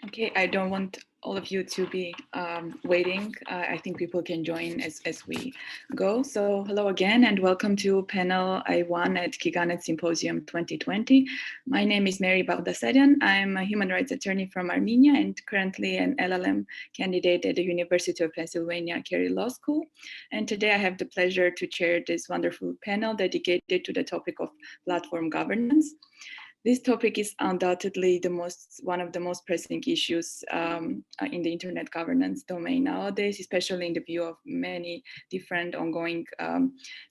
Okay, I don't want all of you to be waiting. I think people can join as we go. So hello again and welcome to panel I1 at GigaNet Symposium 2020. My name is Meri Baghdasaryan. I'm a human rights attorney from Armenia and currently an LLM candidate at the University of Pennsylvania Carey Law School. And today I have the pleasure to chair this wonderful panel dedicated to the topic of platform governance. This topic is undoubtedly one of the most pressing issues in the internet governance domain nowadays, especially in the view of many different ongoing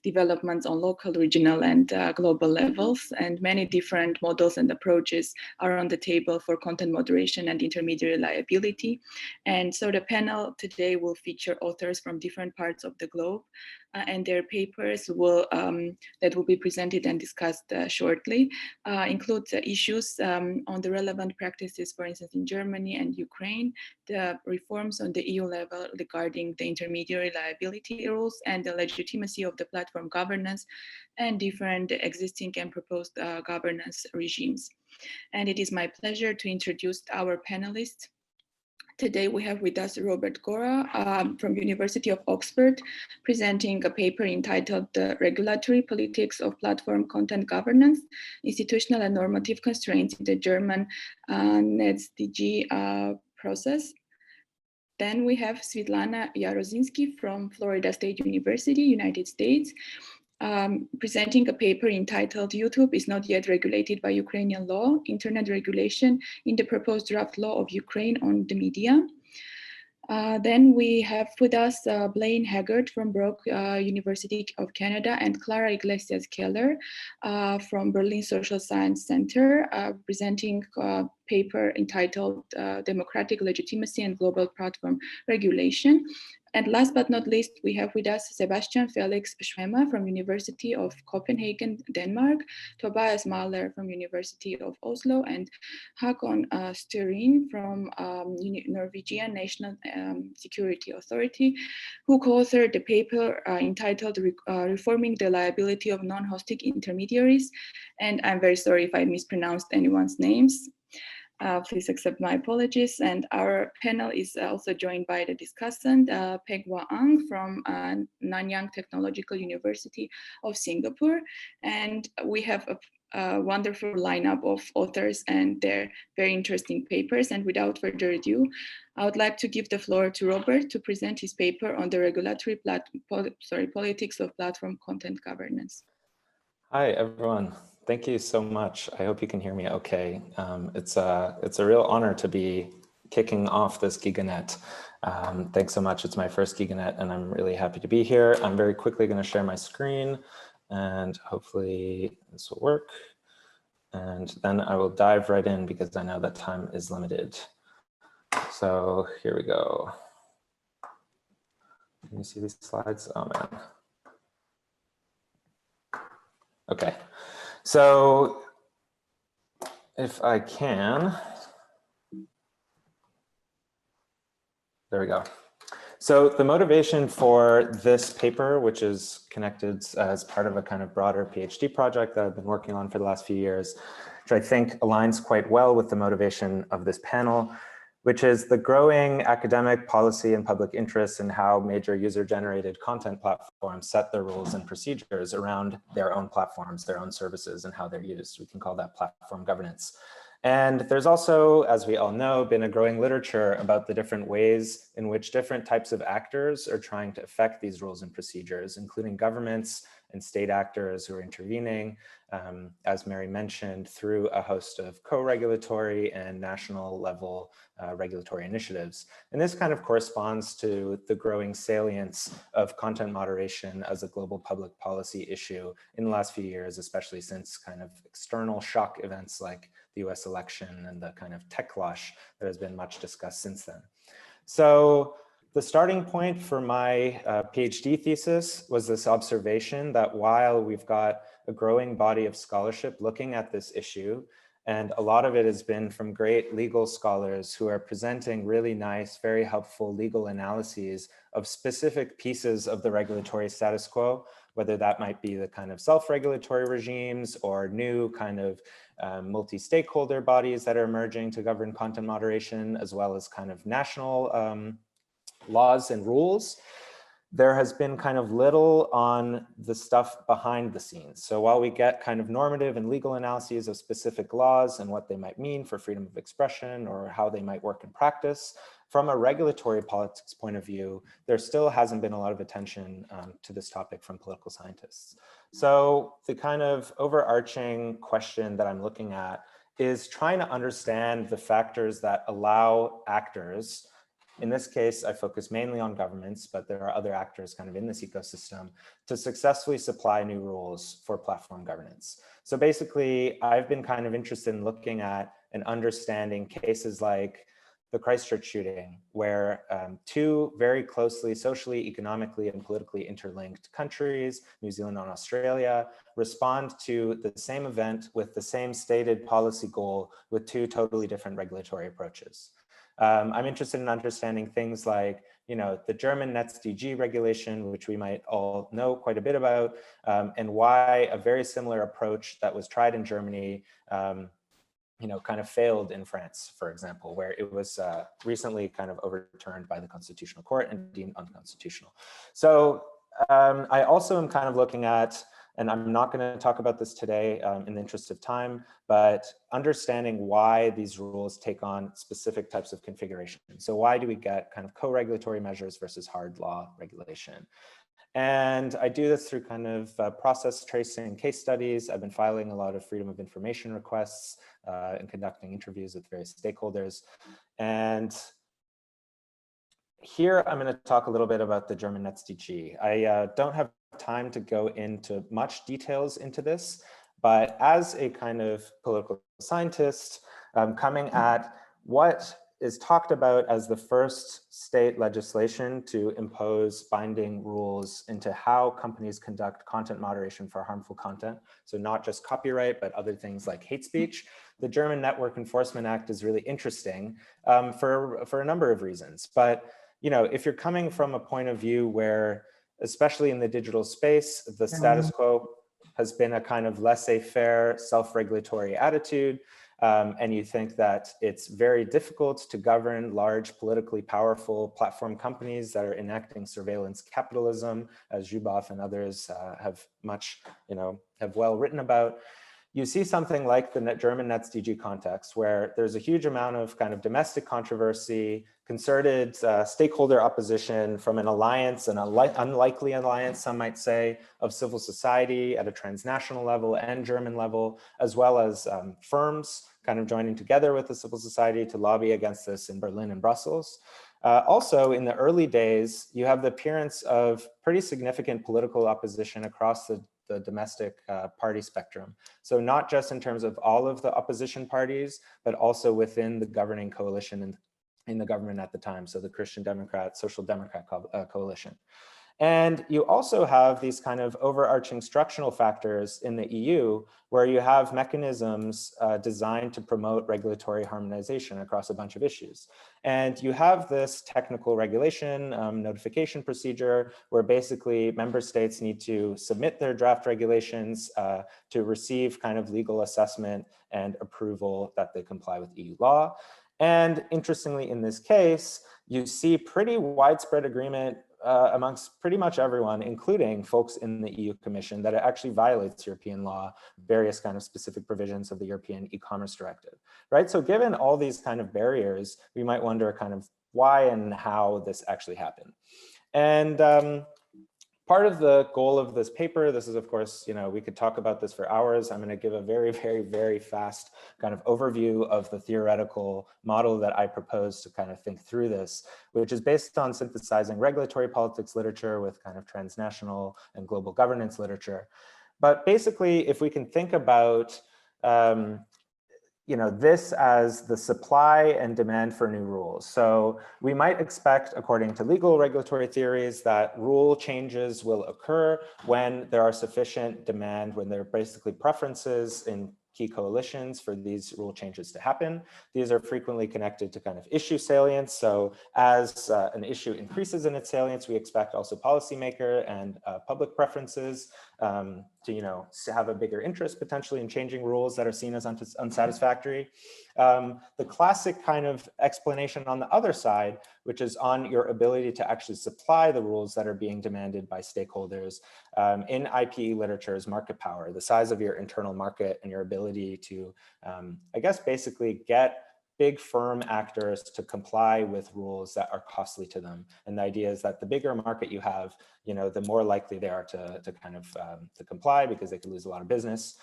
developments on local, regional, and global levels. And many different models and approaches are on the table for content moderation and intermediary liability. And so the panel today will feature authors from different parts of the globe, and their papers that will be presented and discussed shortly include issues on the relevant practices, for instance, in Germany and Ukraine, the reforms on the EU level regarding the intermediary liability rules and the legitimacy of the platform governance and different existing and proposed governance regimes. And it is my pleasure to introduce our panelists. Today we have with us Robert Gorwa from University of Oxford, presenting a paper entitled The Regulatory Politics of Platform Content Governance, Institutional and Normative Constraints in the German NetzDG process. Then we have Svitlana Jaroszynski from Florida State University, United States, presenting a paper entitled YouTube is not yet regulated by Ukrainian law, internet regulation in the proposed draft law of Ukraine on the media. Then we have with us Blayne Haggart from Brock University of Canada and Clara Iglesias Keller from Berlin Social Science Center, presenting a paper entitled Democratic Legitimacy and Global Platform Regulation. And last but not least, we have with us Sebastian, Felix, Schwemer from University of Copenhagen, Denmark, Tobias Mahler from University of Oslo, and Håkon Styri from Norwegian National Security Authority, who co-authored the paper entitled Reforming the Liability of Non-Hosting Intermediaries. And I'm very sorry if I mispronounced anyone's names. Please accept my apologies. And our panel is also joined by the discussant, Peng from Nanyang Technological University of Singapore. And we have a wonderful lineup of authors and their very interesting papers. And without further ado, I would like to give the floor to Robert to present his paper on the regulatory politics of platform content governance. Hi, everyone. Thank you so much. I hope you can hear me okay. It's a real honor to be kicking off this GigaNet. Thanks so much. It's my first GigaNet and I'm really happy to be here. I'm very quickly going to share my screen and hopefully this will work. And then I will dive right in because I know that time is limited. So here we go. Can you see these slides? Oh man. Okay. So if I can, there we go. So the motivation for this paper, which is connected as part of a kind of broader PhD project that I've been working on for the last few years, which I think aligns quite well with the motivation of this panel, which is the growing academic policy and public interest in how major user-generated content platforms set their rules and procedures around their own platforms, their own services, and how they're used. We can call that platform governance. And there's also, as we all know, been a growing literature about the different ways in which different types of actors are trying to affect these rules and procedures, including governments and state actors who are intervening, as Meri mentioned, through a host of co-regulatory and national level regulatory initiatives. And this kind of corresponds to the growing salience of content moderation as a global public policy issue in the last few years, especially since kind of external shock events like the US election and the kind of tech closh that has been much discussed since then. So the starting point for my PhD thesis was this observation that while we've got a growing body of scholarship looking at this issue, and a lot of it has been from great legal scholars who are presenting really nice, very helpful legal analyses of specific pieces of the regulatory status quo, whether that might be the kind of self-regulatory regimes or new kind of multi-stakeholder bodies that are emerging to govern content moderation, as well as kind of national laws and rules. There has been kind of little on the stuff behind the scenes. So while we get kind of normative and legal analyses of specific laws and what they might mean for freedom of expression or how they might work in practice, from a regulatory politics point of view, there still hasn't been a lot of attention to this topic from political scientists. So the kind of overarching question that I'm looking at is trying to understand the factors that allow actors. In this case, I focus mainly on governments, but there are other actors kind of in this ecosystem to successfully supply new rules for platform governance. So basically, I've been kind of interested in looking at and understanding cases like the Christchurch shooting, where two very closely socially, economically, and politically interlinked countries, New Zealand and Australia, respond to the same event with the same stated policy goal with two totally different regulatory approaches. I'm interested in understanding things like, the German NetzDG regulation, which we might all know quite a bit about, and why a very similar approach that was tried in Germany, kind of failed in France, for example, where it was recently kind of overturned by the Constitutional Court and deemed unconstitutional. So I also am kind of looking at, and I'm not going to talk about this today in the interest of time, but understanding why these rules take on specific types of configuration. So why do we get kind of co-regulatory measures versus hard law regulation? And I do this through kind of process tracing case studies. I've been filing a lot of freedom of information requests and conducting interviews with various stakeholders. And here I'm going to talk a little bit about the German NetzDG. I don't have time to go into much details into this, but as a kind of political scientist, coming at what is talked about as the first state legislation to impose binding rules into how companies conduct content moderation for harmful content. So not just copyright, but other things like hate speech. The German Network Enforcement Act is really interesting for a number of reasons. But if you're coming from a point of view where, especially in the digital space, the status quo has been a kind of laissez-faire, self-regulatory attitude, and you think that it's very difficult to govern large politically powerful platform companies that are enacting surveillance capitalism, as Zuboff and others have well written about. You see something like the German NetzDG context, where there's a huge amount of kind of domestic controversy, concerted stakeholder opposition from an alliance, an unlikely alliance, some might say, of civil society at a transnational level and German level, as well as firms kind of joining together with the civil society to lobby against this in Berlin and Brussels. Also, in the early days, you have the appearance of pretty significant political opposition across the domestic party spectrum. So not just in terms of all of the opposition parties, but also within the governing coalition in the government at the time. So the Christian Democrat, Social Democrat coalition. And you also have these kind of overarching structural factors in the EU, where you have mechanisms designed to promote regulatory harmonization across a bunch of issues. And you have this technical regulation notification procedure, where basically member states need to submit their draft regulations to receive kind of legal assessment and approval that they comply with EU law. And interestingly, in this case, you see pretty widespread agreement amongst pretty much everyone, including folks in the EU Commission, that it actually violates European law, various kind of specific provisions of the European e-commerce directive, right? So given all these kind of barriers, we might wonder kind of why and how this actually happened. And part of the goal of this paper, this is of course, we could talk about this for hours. I'm going to give a very, very, very fast kind of overview of the theoretical model that I propose to kind of think through this, which is based on synthesizing regulatory politics literature with kind of transnational and global governance literature. But basically, if we can think about this as the supply and demand for new rules. So we might expect, according to legal regulatory theories, that rule changes will occur when there are sufficient demand, when there are basically preferences in key coalitions for these rule changes to happen. These are frequently connected to kind of issue salience. So as an issue increases in its salience, we expect also policymaker and public preferences to have a bigger interest potentially in changing rules that are seen as unsatisfactory. The classic kind of explanation on the other side, which is on your ability to actually supply the rules that are being demanded by stakeholders in IPE literature, is market power, the size of your internal market and your ability to, I guess, basically get big firm actors to comply with rules that are costly to them. And the idea is that the bigger market you have, the more likely they are to kind of to comply, because they could lose a lot of business.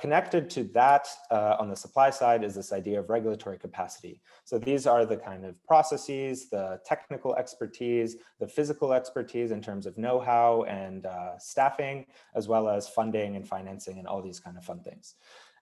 Connected to that on the supply side is this idea of regulatory capacity. So these are the kind of processes, the technical expertise, the physical expertise in terms of know-how and staffing, as well as funding and financing and all these kind of fun things.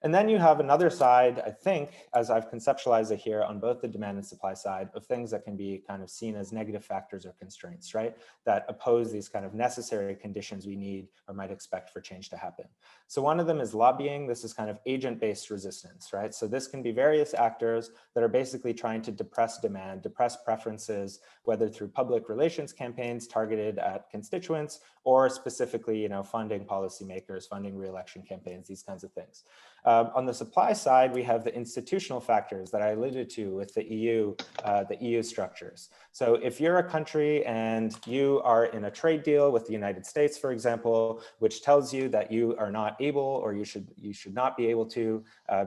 And then you have another side, I think, as I've conceptualized it here on both the demand and supply side, of things that can be kind of seen as negative factors or constraints, right? That oppose these kind of necessary conditions we need or might expect for change to happen. So one of them is lobbying. This is kind of agent-based resistance, right? So this can be various actors that are basically trying to depress demand, depress preferences, whether through public relations campaigns targeted at constituents, or specifically, funding policymakers, funding re-election campaigns, these kinds of things. On the supply side, we have the institutional factors that I alluded to with the EU structures. So if you're a country and you are in a trade deal with the United States, for example, which tells you that you are not able, or you should not be able to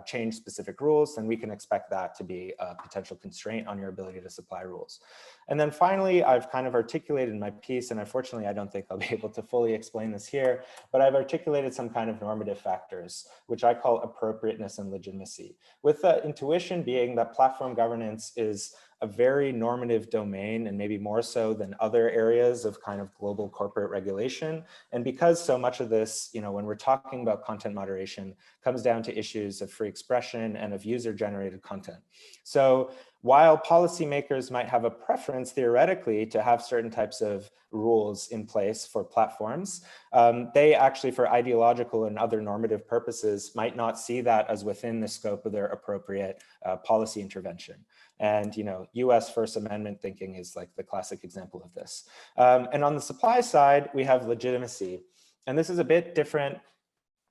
change specific rules, then we can expect that to be a potential constraint on your ability to supply rules. And then finally, I've kind of articulated in my piece, and unfortunately, I don't think I'll be able to fully explain this here, but I've articulated some kind of normative factors, which I call appropriateness and legitimacy, with the intuition being that platform governance is a very normative domain, and maybe more so than other areas of kind of global corporate regulation. And because so much of this, when we're talking about content moderation, comes down to issues of free expression and of user-generated content. So while policymakers might have a preference theoretically to have certain types of rules in place for platforms, they actually, for ideological and other normative purposes, might not see that as within the scope of their appropriate policy intervention. And US First Amendment thinking is like the classic example of this. And on the supply side, we have legitimacy. And this is a bit different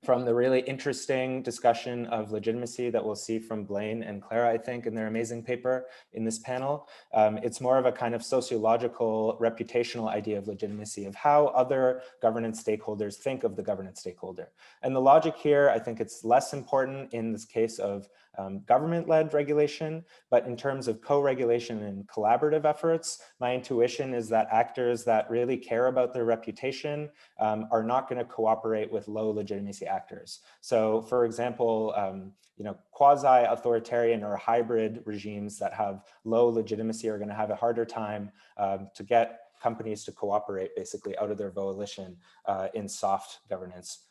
from the really interesting discussion of legitimacy that we'll see from Blayne and Clara, I think, in their amazing paper in this panel. It's more of a kind of sociological, reputational idea of legitimacy, of how other governance stakeholders think of the governance stakeholder. And the logic here, I think it's less important in this case of government-led regulation, but in terms of co-regulation and collaborative efforts, my intuition is that actors that really care about their reputation are not going to cooperate with low legitimacy actors. So for example, quasi-authoritarian or hybrid regimes that have low legitimacy are going to have a harder time to get companies to cooperate basically out of their volition in soft governance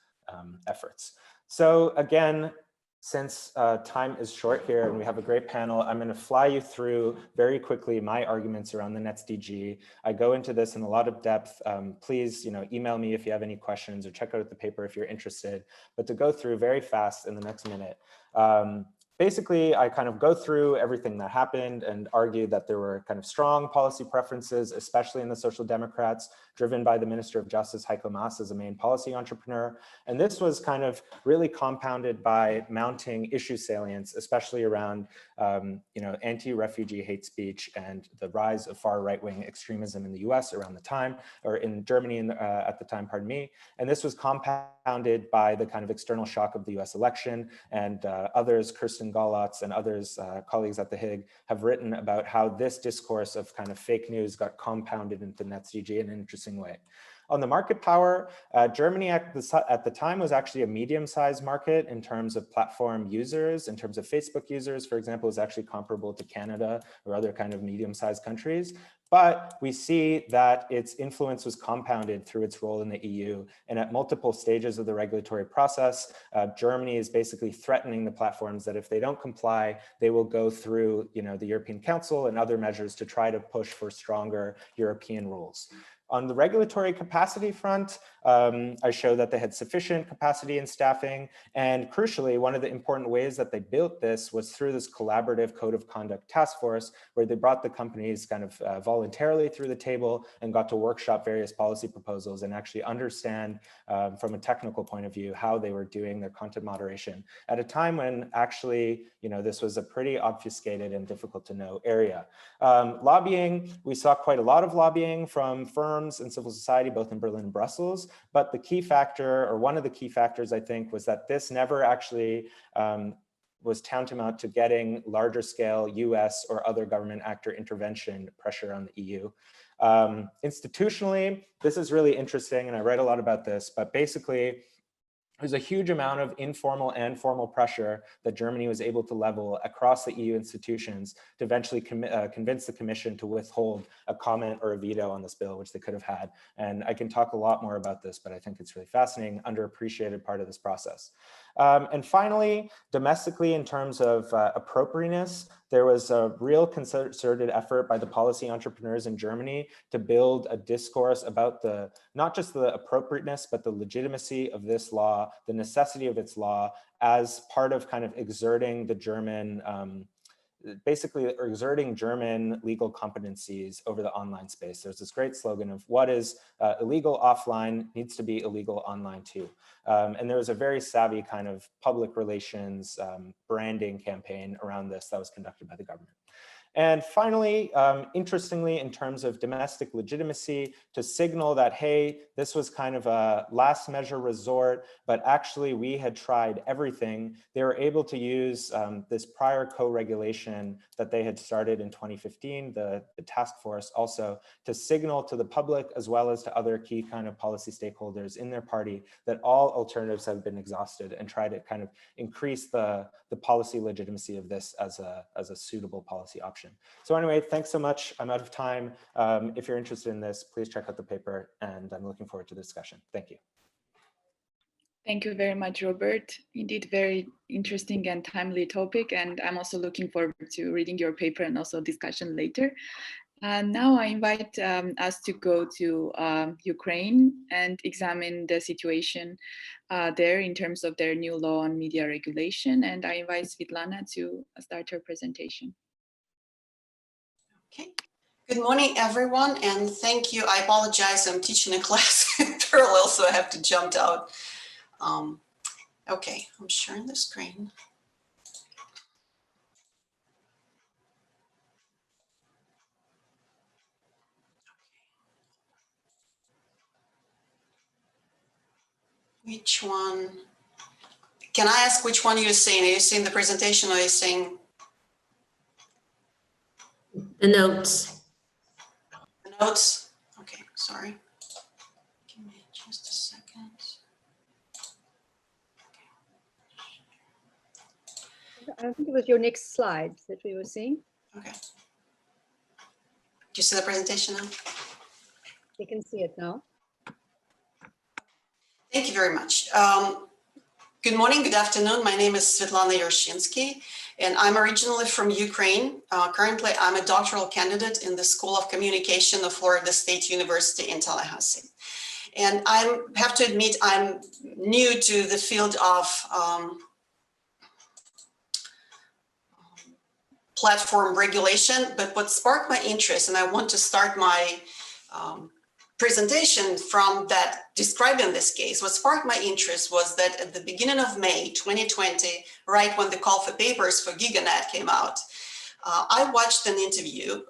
efforts. So again, since time is short here and we have a great panel, I'm going to fly you through very quickly my arguments around the NetzDG. I go into this in a lot of depth. Please, email me if you have any questions, or check out the paper if you're interested. But to go through very fast in the next minute, basically, I kind of go through everything that happened and argue that there were kind of strong policy preferences, especially in the Social Democrats, driven by the Minister of Justice, Heiko Maas, as a main policy entrepreneur. And this was kind of really compounded by mounting issue salience, especially around anti-refugee hate speech and the rise of far right-wing extremism in the US around the time, or in Germany at the time, pardon me. And this was compounded by the kind of external shock of the US election, and others, Kirsten Galatz and others, colleagues at the Hague, have written about how this discourse of kind of fake news got compounded into NetzDG in an interesting way. On the market power, Germany at the time was actually a medium-sized market in terms of platform users. In terms of Facebook users, for example, is actually comparable to Canada or other kind of medium-sized countries. But we see that its influence was compounded through its role in the EU. And at multiple stages of the regulatory process, Germany is basically threatening the platforms that if they don't comply, they will go through the European Council and other measures to try to push for stronger European rules. On the regulatory capacity front, I showed that they had sufficient capacity and staffing. And crucially, one of the important ways that they built this was through this collaborative code of conduct task force, where they brought the companies kind of voluntarily through the table and got to workshop various policy proposals and actually understand from a technical point of view how they were doing their content moderation at a time when actually, this was a pretty obfuscated and difficult to know area. Lobbying, we saw quite a lot of lobbying from firms and civil society, both in Berlin and Brussels. But the key factor, or one of the key factors, I think, was that this never actually was tantamount to getting larger scale US or other government actor intervention pressure on the EU. Institutionally, this is really interesting, and I write a lot about this, but basically, there's a huge amount of informal and formal pressure that Germany was able to level across the EU institutions to eventually convince the Commission to withhold a comment or a veto on this bill, which they could have had. And I can talk a lot more about this, but I think it's really fascinating, underappreciated part of this process. And finally, domestically, in terms of appropriateness, there was a real concerted effort by the policy entrepreneurs in Germany to build a discourse about not just the appropriateness, but the legitimacy of this law, the necessity of its law as part of kind of exerting the German, basically exerting German legal competencies over the online space. There's this great slogan of what is illegal offline needs to be illegal online too. And there was a very savvy kind of public relations branding campaign around this that was conducted by the government. And finally, interestingly, in terms of domestic legitimacy, to signal that, hey, this was kind of a last measure resort, but actually we had tried everything, they were able to use this prior co-regulation that they had started in 2015, the task force also, to signal to the public as well as to other key kind of policy stakeholders in their party that all alternatives have been exhausted, and try to kind of increase the policy legitimacy of this as a suitable policy option. So anyway, thanks so much. I'm out of time. If you're interested in this, please check out the paper, and I'm looking forward to the discussion. Thank you. Thank you very much, Robert. Indeed, very interesting and timely topic, and I'm also looking forward to reading your paper and also discussion later. Now I invite us to go to Ukraine and examine the situation there in terms of their new law on media regulation. And I invite Svitlana to start her presentation. Okay. Good morning, everyone, and thank you. I apologize, I'm teaching a class in parallel, so I have to jump out. Okay, I'm sharing the screen. Which one? Can I ask which one you're seeing? Are you seeing the presentation or are you seeing the notes? The notes? Okay, sorry. Give me just a second. I think it was your next slide that we were seeing. Okay. Do you see the presentation now? You can see it now. Thank you very much. Good morning, good afternoon. My name is Svitlana Jaroszynski, and I'm originally from Ukraine. Currently, I'm a doctoral candidate in the School of Communication of Florida State University in Tallahassee. And I have to admit, I'm new to the field of platform regulation, but what sparked my interest, and I want to start my presentation from that describing this case, what sparked my interest was that at the beginning of May 2020, right when the call for papers for GigaNet came out, I watched an interview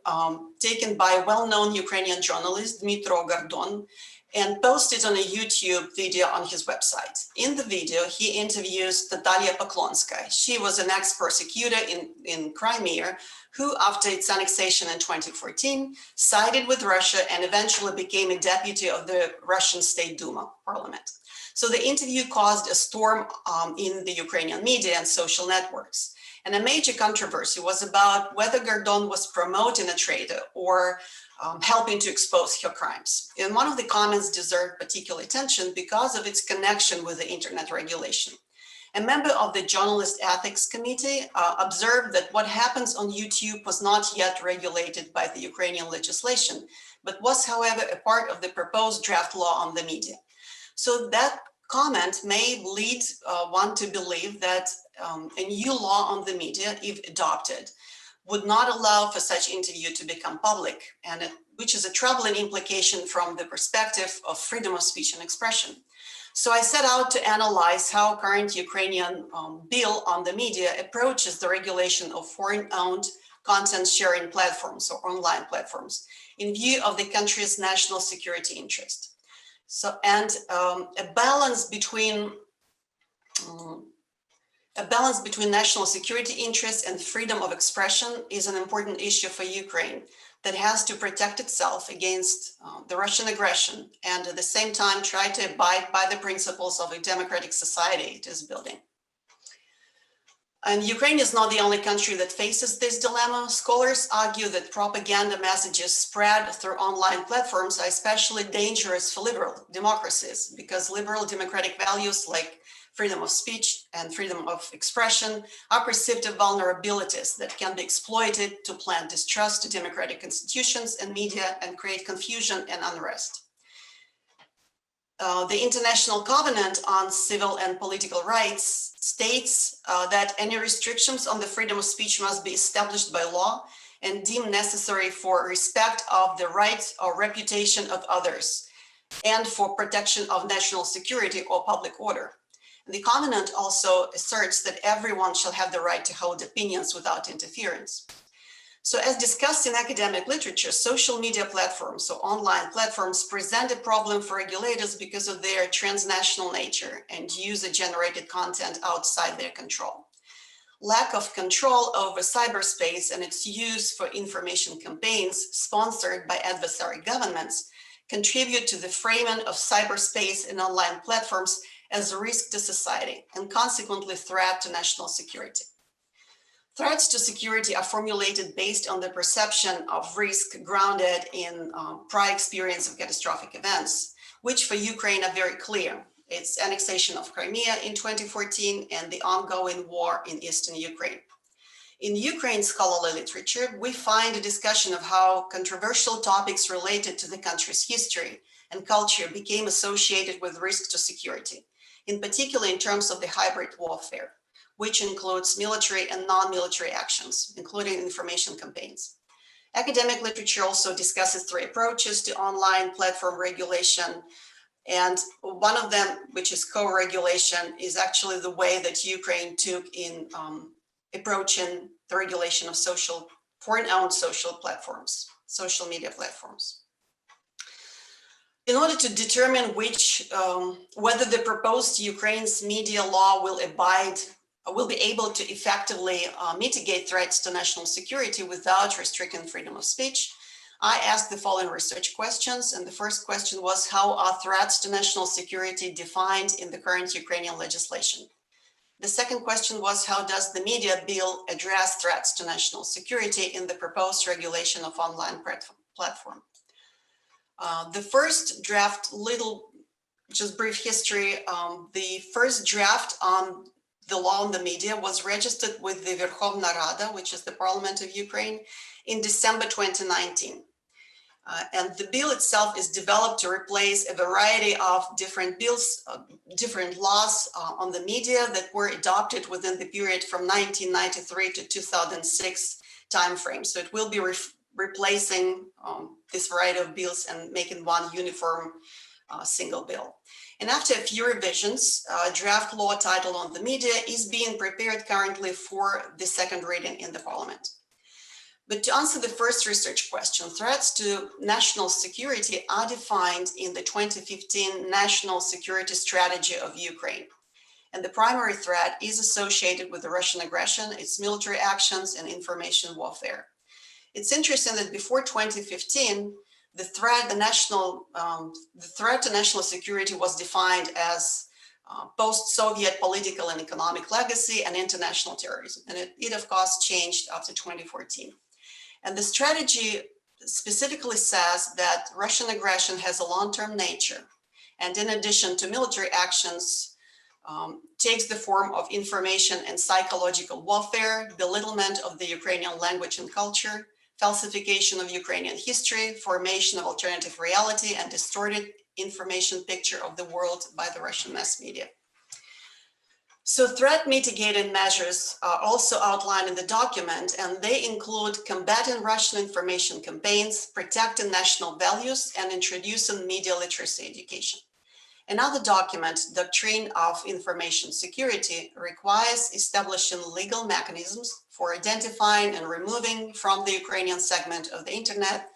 taken by a well-known Ukrainian journalist, Dmytro Gordon, and posted on a YouTube video on his website. In the video, he interviews Natalia Poklonskaya. She was an ex-prosecutor in Crimea who, after its annexation in 2014, sided with Russia and eventually became a deputy of the Russian State Duma parliament. So the interview caused a storm in the Ukrainian media and social networks. And a major controversy was about whether Gordon was promoting a traitor or helping to expose her crimes. And one of the comments deserved particular attention because of its connection with the internet regulation. A member of the Journalist Ethics Committee observed that what happens on YouTube was not yet regulated by the Ukrainian legislation, but was, however, a part of the proposed draft law on the media. So that comment may lead one to believe that a new law on the media, if adopted, would not allow for such interview to become public, and which is a troubling implication from the perspective of freedom of speech and expression. So I set out to analyze how current Ukrainian bill on the media approaches the regulation of foreign-owned content sharing platforms or online platforms in view of the country's national security interest. So, and a balance between national security interests and freedom of expression is an important issue for Ukraine that has to protect itself against the Russian aggression and at the same time try to abide by the principles of a democratic society it is building. And Ukraine is not the only country that faces this dilemma. Scholars argue that propaganda messages spread through online platforms are especially dangerous for liberal democracies because liberal democratic values like freedom of speech and freedom of expression are perceived as vulnerabilities that can be exploited to plant distrust to democratic institutions and media and create confusion and unrest. The International Covenant on Civil and Political Rights states that any restrictions on the freedom of speech must be established by law and deemed necessary for respect of the rights or reputation of others and for protection of national security or public order. The Covenant also asserts that everyone shall have the right to hold opinions without interference. So as discussed in academic literature, social media platforms, so online platforms, present a problem for regulators because of their transnational nature and user-generated content outside their control. Lack of control over cyberspace and its use for information campaigns sponsored by adversary governments contribute to the framing of cyberspace and online platforms as a risk to society and consequently threat to national security. Threats to security are formulated based on the perception of risk grounded in prior experience of catastrophic events, which for Ukraine are very clear. Its annexation of Crimea in 2014 and the ongoing war in eastern Ukraine. In Ukraine scholarly literature, we find a discussion of how controversial topics related to the country's history and culture became associated with risk to security, in particular in terms of the hybrid warfare, which includes military and non-military actions, including information campaigns. Academic literature also discusses three approaches to online platform regulation. And one of them, which is co-regulation, is actually the way that Ukraine took in approaching the regulation of foreign-owned social platforms, social media platforms. In order to determine whether the proposed Ukraine's media law will be able to effectively mitigate threats to national security without restricting freedom of speech, I asked the following research questions. And the first question was, how are threats to national security defined in the current Ukrainian legislation? The second question was, how does the media bill address threats to national security in the proposed regulation of online platform? The first draft, just brief history, the first draft on the law on the media was registered with the Verkhovna Rada, which is the parliament of Ukraine, in December 2019. And the bill itself is developed to replace a variety of different bills, different laws on the media that were adopted within the period from 1993 to 2006 timeframe. So it will be replacing this variety of bills and making one uniform single bill. And after a few revisions, draft law title on the media is being prepared currently for the second reading in the parliament. But to answer the first research question, threats to national security are defined in the 2015 National Security Strategy of Ukraine. And the primary threat is associated with the Russian aggression, its military actions, and information warfare. It's interesting that before 2015, the threat to national security was defined as post-Soviet political and economic legacy and international terrorism. And it of course changed after 2014. And the strategy specifically says that Russian aggression has a long-term nature. And in addition to military actions, takes the form of information and psychological warfare, belittlement of the Ukrainian language and culture, falsification of Ukrainian history, formation of alternative reality, and distorted information picture of the world by the Russian mass media. So threat mitigating measures are also outlined in the document, and they include combating Russian information campaigns, protecting national values, and introducing media literacy education. Another document, Doctrine of Information Security, requires establishing legal mechanisms for identifying and removing from the Ukrainian segment of the internet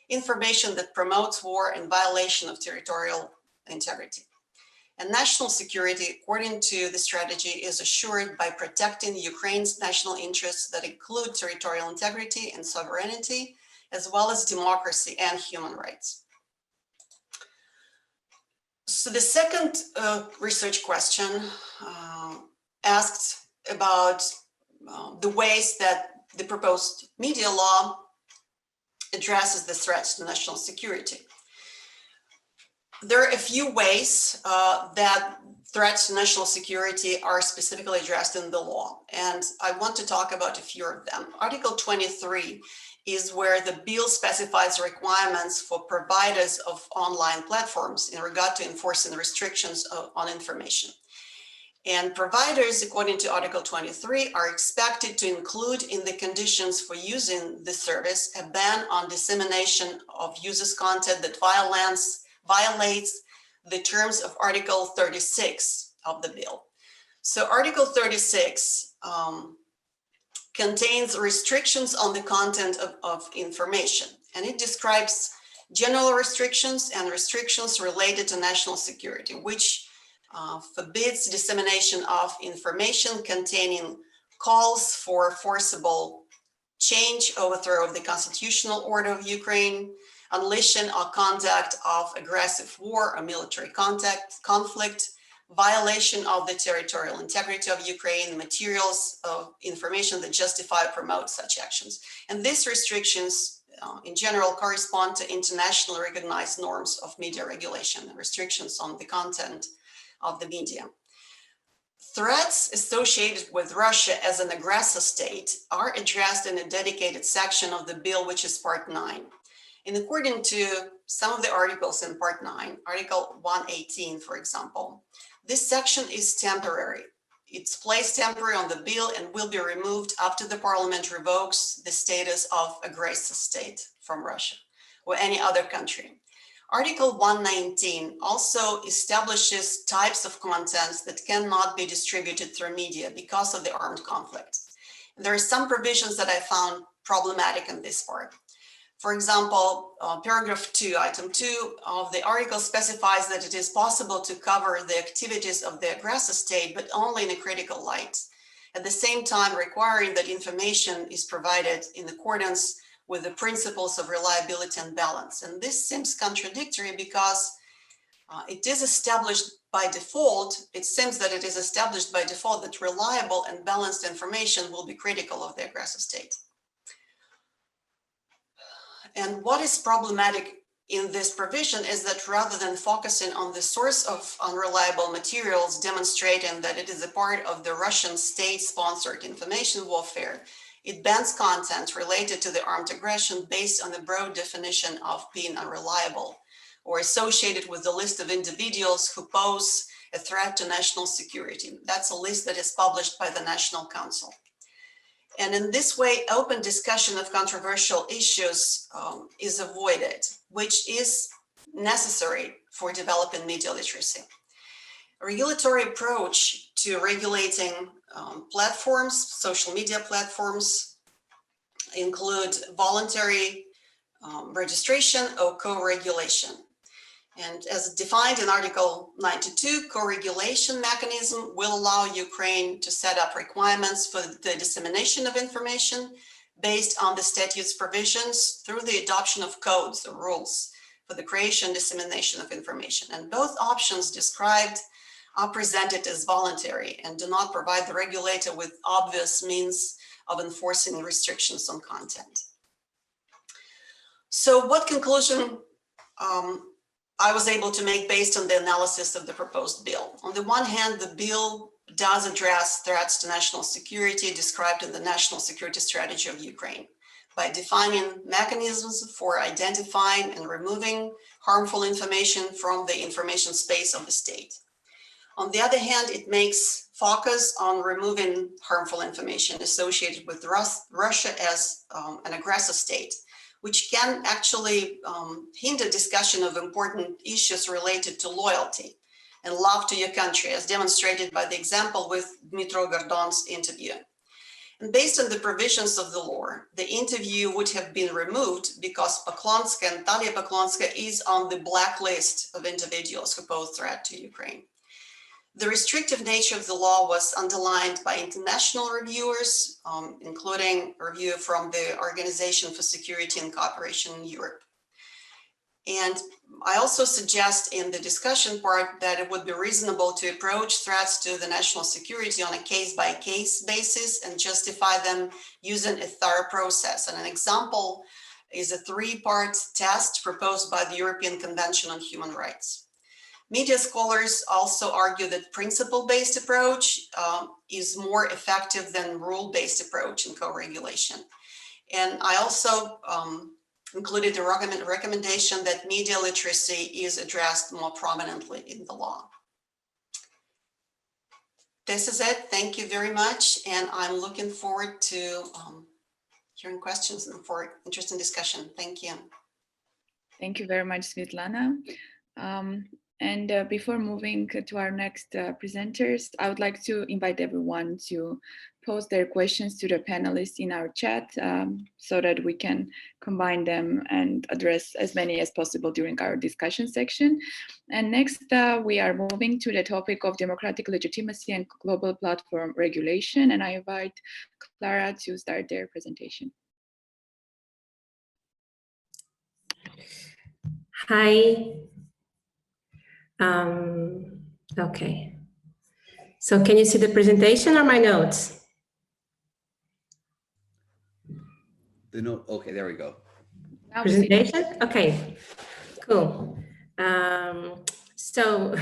information that promotes war and violation of territorial integrity. And national security, according to the strategy, is assured by protecting Ukraine's national interests that include territorial integrity and sovereignty, as well as democracy and human rights. So the second research question asked about the ways that the proposed media law addresses the threats to national security. There are a few ways that threats to national security are specifically addressed in the law, and I want to talk about a few of them. Article 23 is where the bill specifies requirements for providers of online platforms in regard to enforcing restrictions on information. And providers, according to Article 23, are expected to include in the conditions for using the service a ban on dissemination of users' content that violates the terms of Article 36 of the bill. So Article 36 contains restrictions on the content of information, and it describes general restrictions and restrictions related to national security, which forbids dissemination of information containing calls for forcible change, overthrow of the constitutional order of Ukraine, unleashing or conduct of aggressive war or military conflict, violation of the territorial integrity of Ukraine, materials of information that justify or promote such actions. And these restrictions in general correspond to internationally recognized norms of media regulation and restrictions on the content of the media. Threats associated with Russia as an aggressor state are addressed in a dedicated section of the bill, which is Part 9. And according to some of the articles in Part 9, Article 118, for example, this section is temporary. It's placed temporary on the bill and will be removed after the parliament revokes the status of aggressor state from Russia or any other country. Article 119 also establishes types of contents that cannot be distributed through media because of the armed conflict. There are some provisions that I found problematic in this part. For example, paragraph 2, item 2 of the article specifies that it is possible to cover the activities of the aggressor state, but only in a critical light, at the same time requiring that information is provided in accordance with the principles of reliability and balance. And this seems contradictory because it is established by default, it seems that it is established by default that reliable and balanced information will be critical of the aggressor state. And what is problematic in this provision is that rather than focusing on the source of unreliable materials, demonstrating that it is a part of the Russian state-sponsored information warfare, it bans content related to the armed aggression based on the broad definition of being unreliable or associated with the list of individuals who pose a threat to national security. That's a list that is published by the National Council. And in this way, open discussion of controversial issues is avoided, which is necessary for developing media literacy. A regulatory approach to regulating platforms, social media platforms, include voluntary registration or co-regulation. And as defined in Article 92, co-regulation mechanism will allow Ukraine to set up requirements for the dissemination of information based on the statute's provisions through the adoption of codes or rules for the creation and dissemination of information. And both options described are presented as voluntary and do not provide the regulator with obvious means of enforcing restrictions on content. So what conclusion I was able to make based on the analysis of the proposed bill. On the one hand, the bill does address threats to national security described in the National Security Strategy of Ukraine by defining mechanisms for identifying and removing harmful information from the information space of the state. On the other hand, it makes focus on removing harmful information associated with Russia as an aggressor state, which can actually hinder discussion of important issues related to loyalty and love to your country, as demonstrated by the example with Dmitro Gordon's interview. And based on the provisions of the law, the interview would have been removed because Poklonska and Talia Poklonska is on the blacklist of individuals who pose threat to Ukraine. The restrictive nature of the law was underlined by international reviewers, including a review from the Organization for Security and Cooperation in Europe. And I also suggest in the discussion part that it would be reasonable to approach threats to the national security on a case-by-case basis and justify them using a thorough process. And an example is a three-part test proposed by the European Convention on Human Rights. Media scholars also argue that principle-based approach is more effective than rule-based approach in co-regulation. And I also included a recommendation that media literacy is addressed more prominently in the law. This is it. Thank you very much. And I'm looking forward to hearing questions and for interesting discussion. Thank you. Thank you very much, Svitlana. And before moving to our next presenters, I would like to invite everyone to post their questions to the panelists in our chat so that we can combine them and address as many as possible during our discussion section. And next, we are moving to the topic of democratic legitimacy and global platform regulation. And I invite Clara to start their presentation. Hi. Okay. So can you see the presentation or my notes? The note, okay, there we go. Presentation? Okay, cool. So,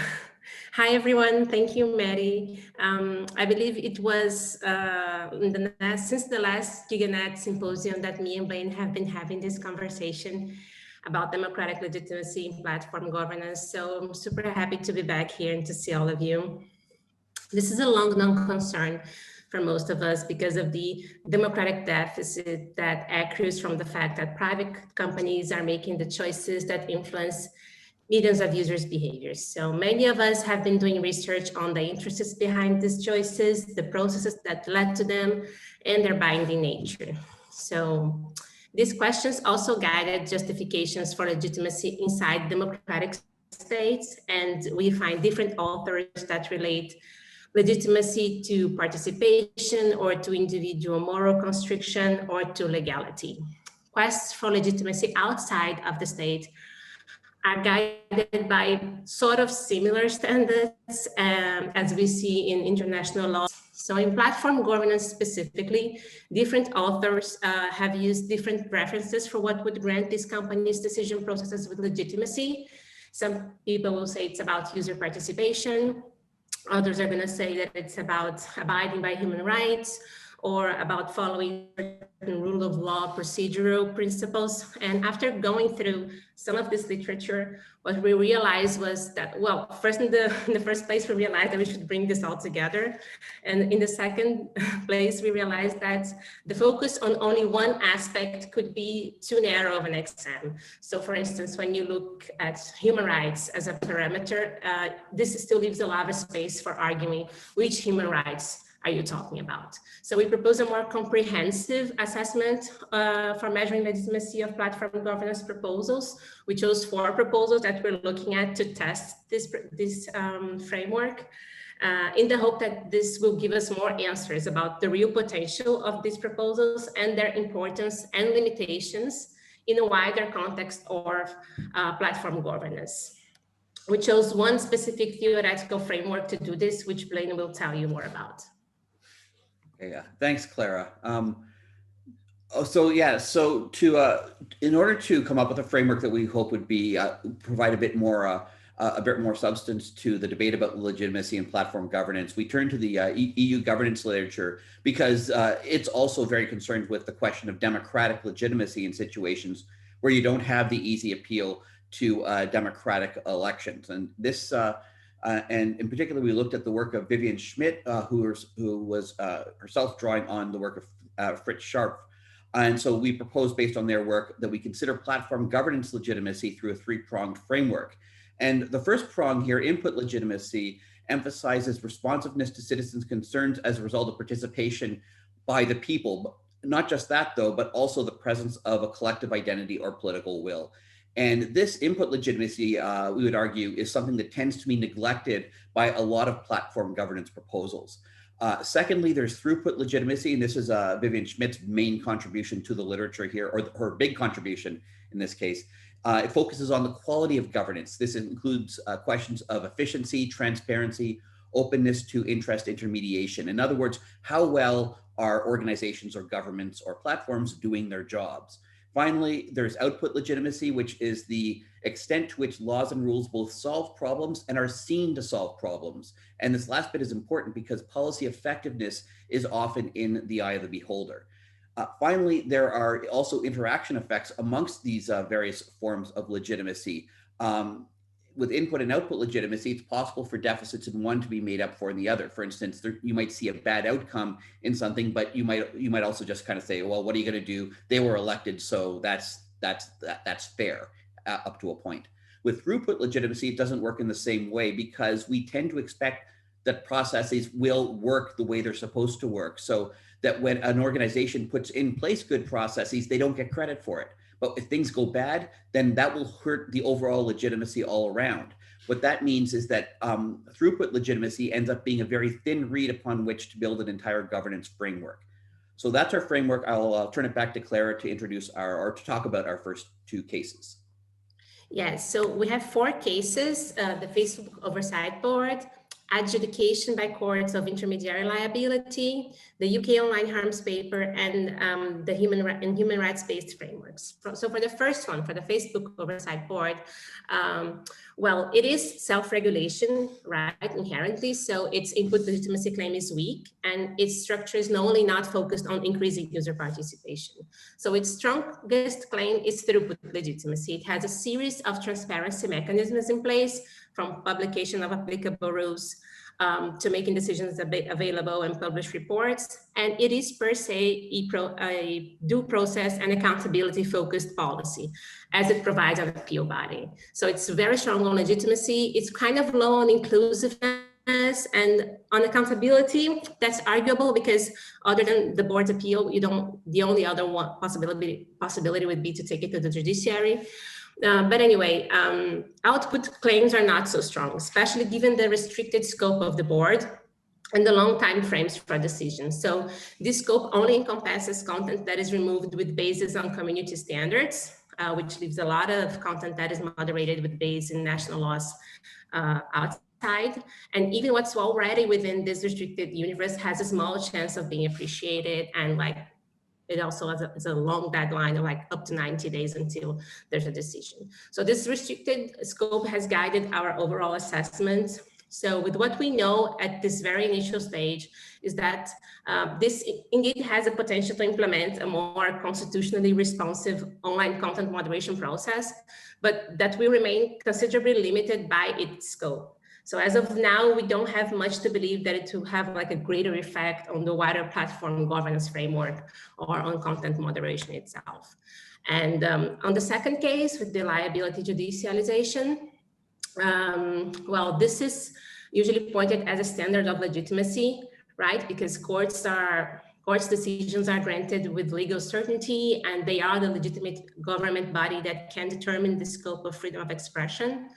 hi everyone, thank you, Meri. I believe it was since the last GigaNet Symposium that me and Blayne have been having this conversation about democratic legitimacy in platform governance. So I'm super happy to be back here and to see all of you. This is a long-known concern for most of us because of the democratic deficit that accrues from the fact that private companies are making the choices that influence millions of users' behaviors. So many of us have been doing research on the interests behind these choices, the processes that led to them, and their binding nature. So these questions also guided justifications for legitimacy inside democratic states, and we find different authors that relate legitimacy to participation or to individual moral constriction or to legality. Quests for legitimacy outside of the state are guided by sort of similar standards as we see in international law. So in platform governance specifically, different authors have used different references for what would grant these companies' decision processes with legitimacy. Some people will say it's about user participation. Others are going to say that it's about abiding by human rights or about following certain rule of law procedural principles. And after going through some of this literature, what we realized was that, well, first in the first place, we realized that we should bring this all together. And in the second place, we realized that the focus on only one aspect could be too narrow of an exam. So for instance, when you look at human rights as a parameter, this still leaves a lot of space for arguing which human rights are you talking about? So we propose a more comprehensive assessment for measuring legitimacy of platform governance proposals. We chose 4 proposals that we're looking at to test this framework in the hope that this will give us more answers about the real potential of these proposals and their importance and limitations in a wider context of platform governance. We chose one specific theoretical framework to do this, which Blayne will tell you more about. Yeah, thanks, Clara. So to in order to come up with a framework that we hope would be provide a bit more substance to the debate about legitimacy and platform governance, we turn to the EU governance literature because it's also very concerned with the question of democratic legitimacy in situations where you don't have the easy appeal to democratic elections. And this, and in particular, we looked at the work of Vivian Schmidt, who was herself drawing on the work of Fritz Scharpf. And so we proposed, based on their work, that we consider platform governance legitimacy through a three-pronged framework. And the first prong here, input legitimacy, emphasizes responsiveness to citizens' concerns as a result of participation by the people. Not just that, though, but also the presence of a collective identity or political will. And this input legitimacy, we would argue, is something that tends to be neglected by a lot of platform governance proposals. Secondly, there's throughput legitimacy, and this is Vivian Schmidt's main contribution to the literature here, or her big contribution in this case. It focuses on the quality of governance. This includes questions of efficiency, transparency, openness to interest intermediation. In other words, how well are organizations or governments or platforms doing their jobs? Finally, there's output legitimacy, which is the extent to which laws and rules both solve problems and are seen to solve problems. And this last bit is important because policy effectiveness is often in the eye of the beholder. Finally, there are also interaction effects amongst these various forms of legitimacy. With input and output legitimacy, it's possible for deficits in one to be made up for in the other. For instance, you might see a bad outcome in something, but you might also just kind of say, well, what are you going to do? They were elected, so that's fair up to a point. With throughput legitimacy, it doesn't work in the same way because we tend to expect that processes will work the way they're supposed to work. So that when an organization puts in place good processes, they don't get credit for it. But if things go bad, then that will hurt the overall legitimacy all around. What that means is that throughput legitimacy ends up being a very thin reed upon which to build an entire governance framework. So that's our framework. I'll turn it back to Clara to introduce or to talk about our first two cases. Yes, so we have 4 cases, the Facebook Oversight Board, adjudication by courts of intermediary liability, the UK online harms paper, and the human rights-based frameworks. So for the first one, for the Facebook Oversight Board, well, it is self-regulation, right, inherently, so its input legitimacy claim is weak, and its structure is not only not focused on increasing user participation. So its strongest claim is throughput legitimacy. It has a series of transparency mechanisms in place, from publication of applicable rules to making decisions available and publish reports. And it is per se a due process and accountability focused policy as it provides an appeal body. So it's very strong on legitimacy. It's kind of low on inclusiveness, and on accountability, that's arguable because other than the board's appeal, the only other possibility would be to take it to the judiciary. But anyway, output claims are not so strong, especially given the restricted scope of the board and the long time frames for decisions. So this scope only encompasses content that is removed with basis on community standards, which leaves a lot of content that is moderated with base in national laws outside. And even what's already within this restricted universe has a small chance of being appreciated, and it also has a long deadline of up to 90 days until there's a decision. So this restricted scope has guided our overall assessment. So with what we know at this very initial stage is that this indeed has a potential to implement a more constitutionally responsive online content moderation process, but that will remain considerably limited by its scope. So as of now, we don't have much to believe that it will have a greater effect on the wider platform governance framework or on content moderation itself. And on the second case with the liability judicialization, well, this is usually pointed as a standard of legitimacy, right? Because courts decisions are granted with legal certainty, and they are the legitimate government body that can determine the scope of freedom of expression.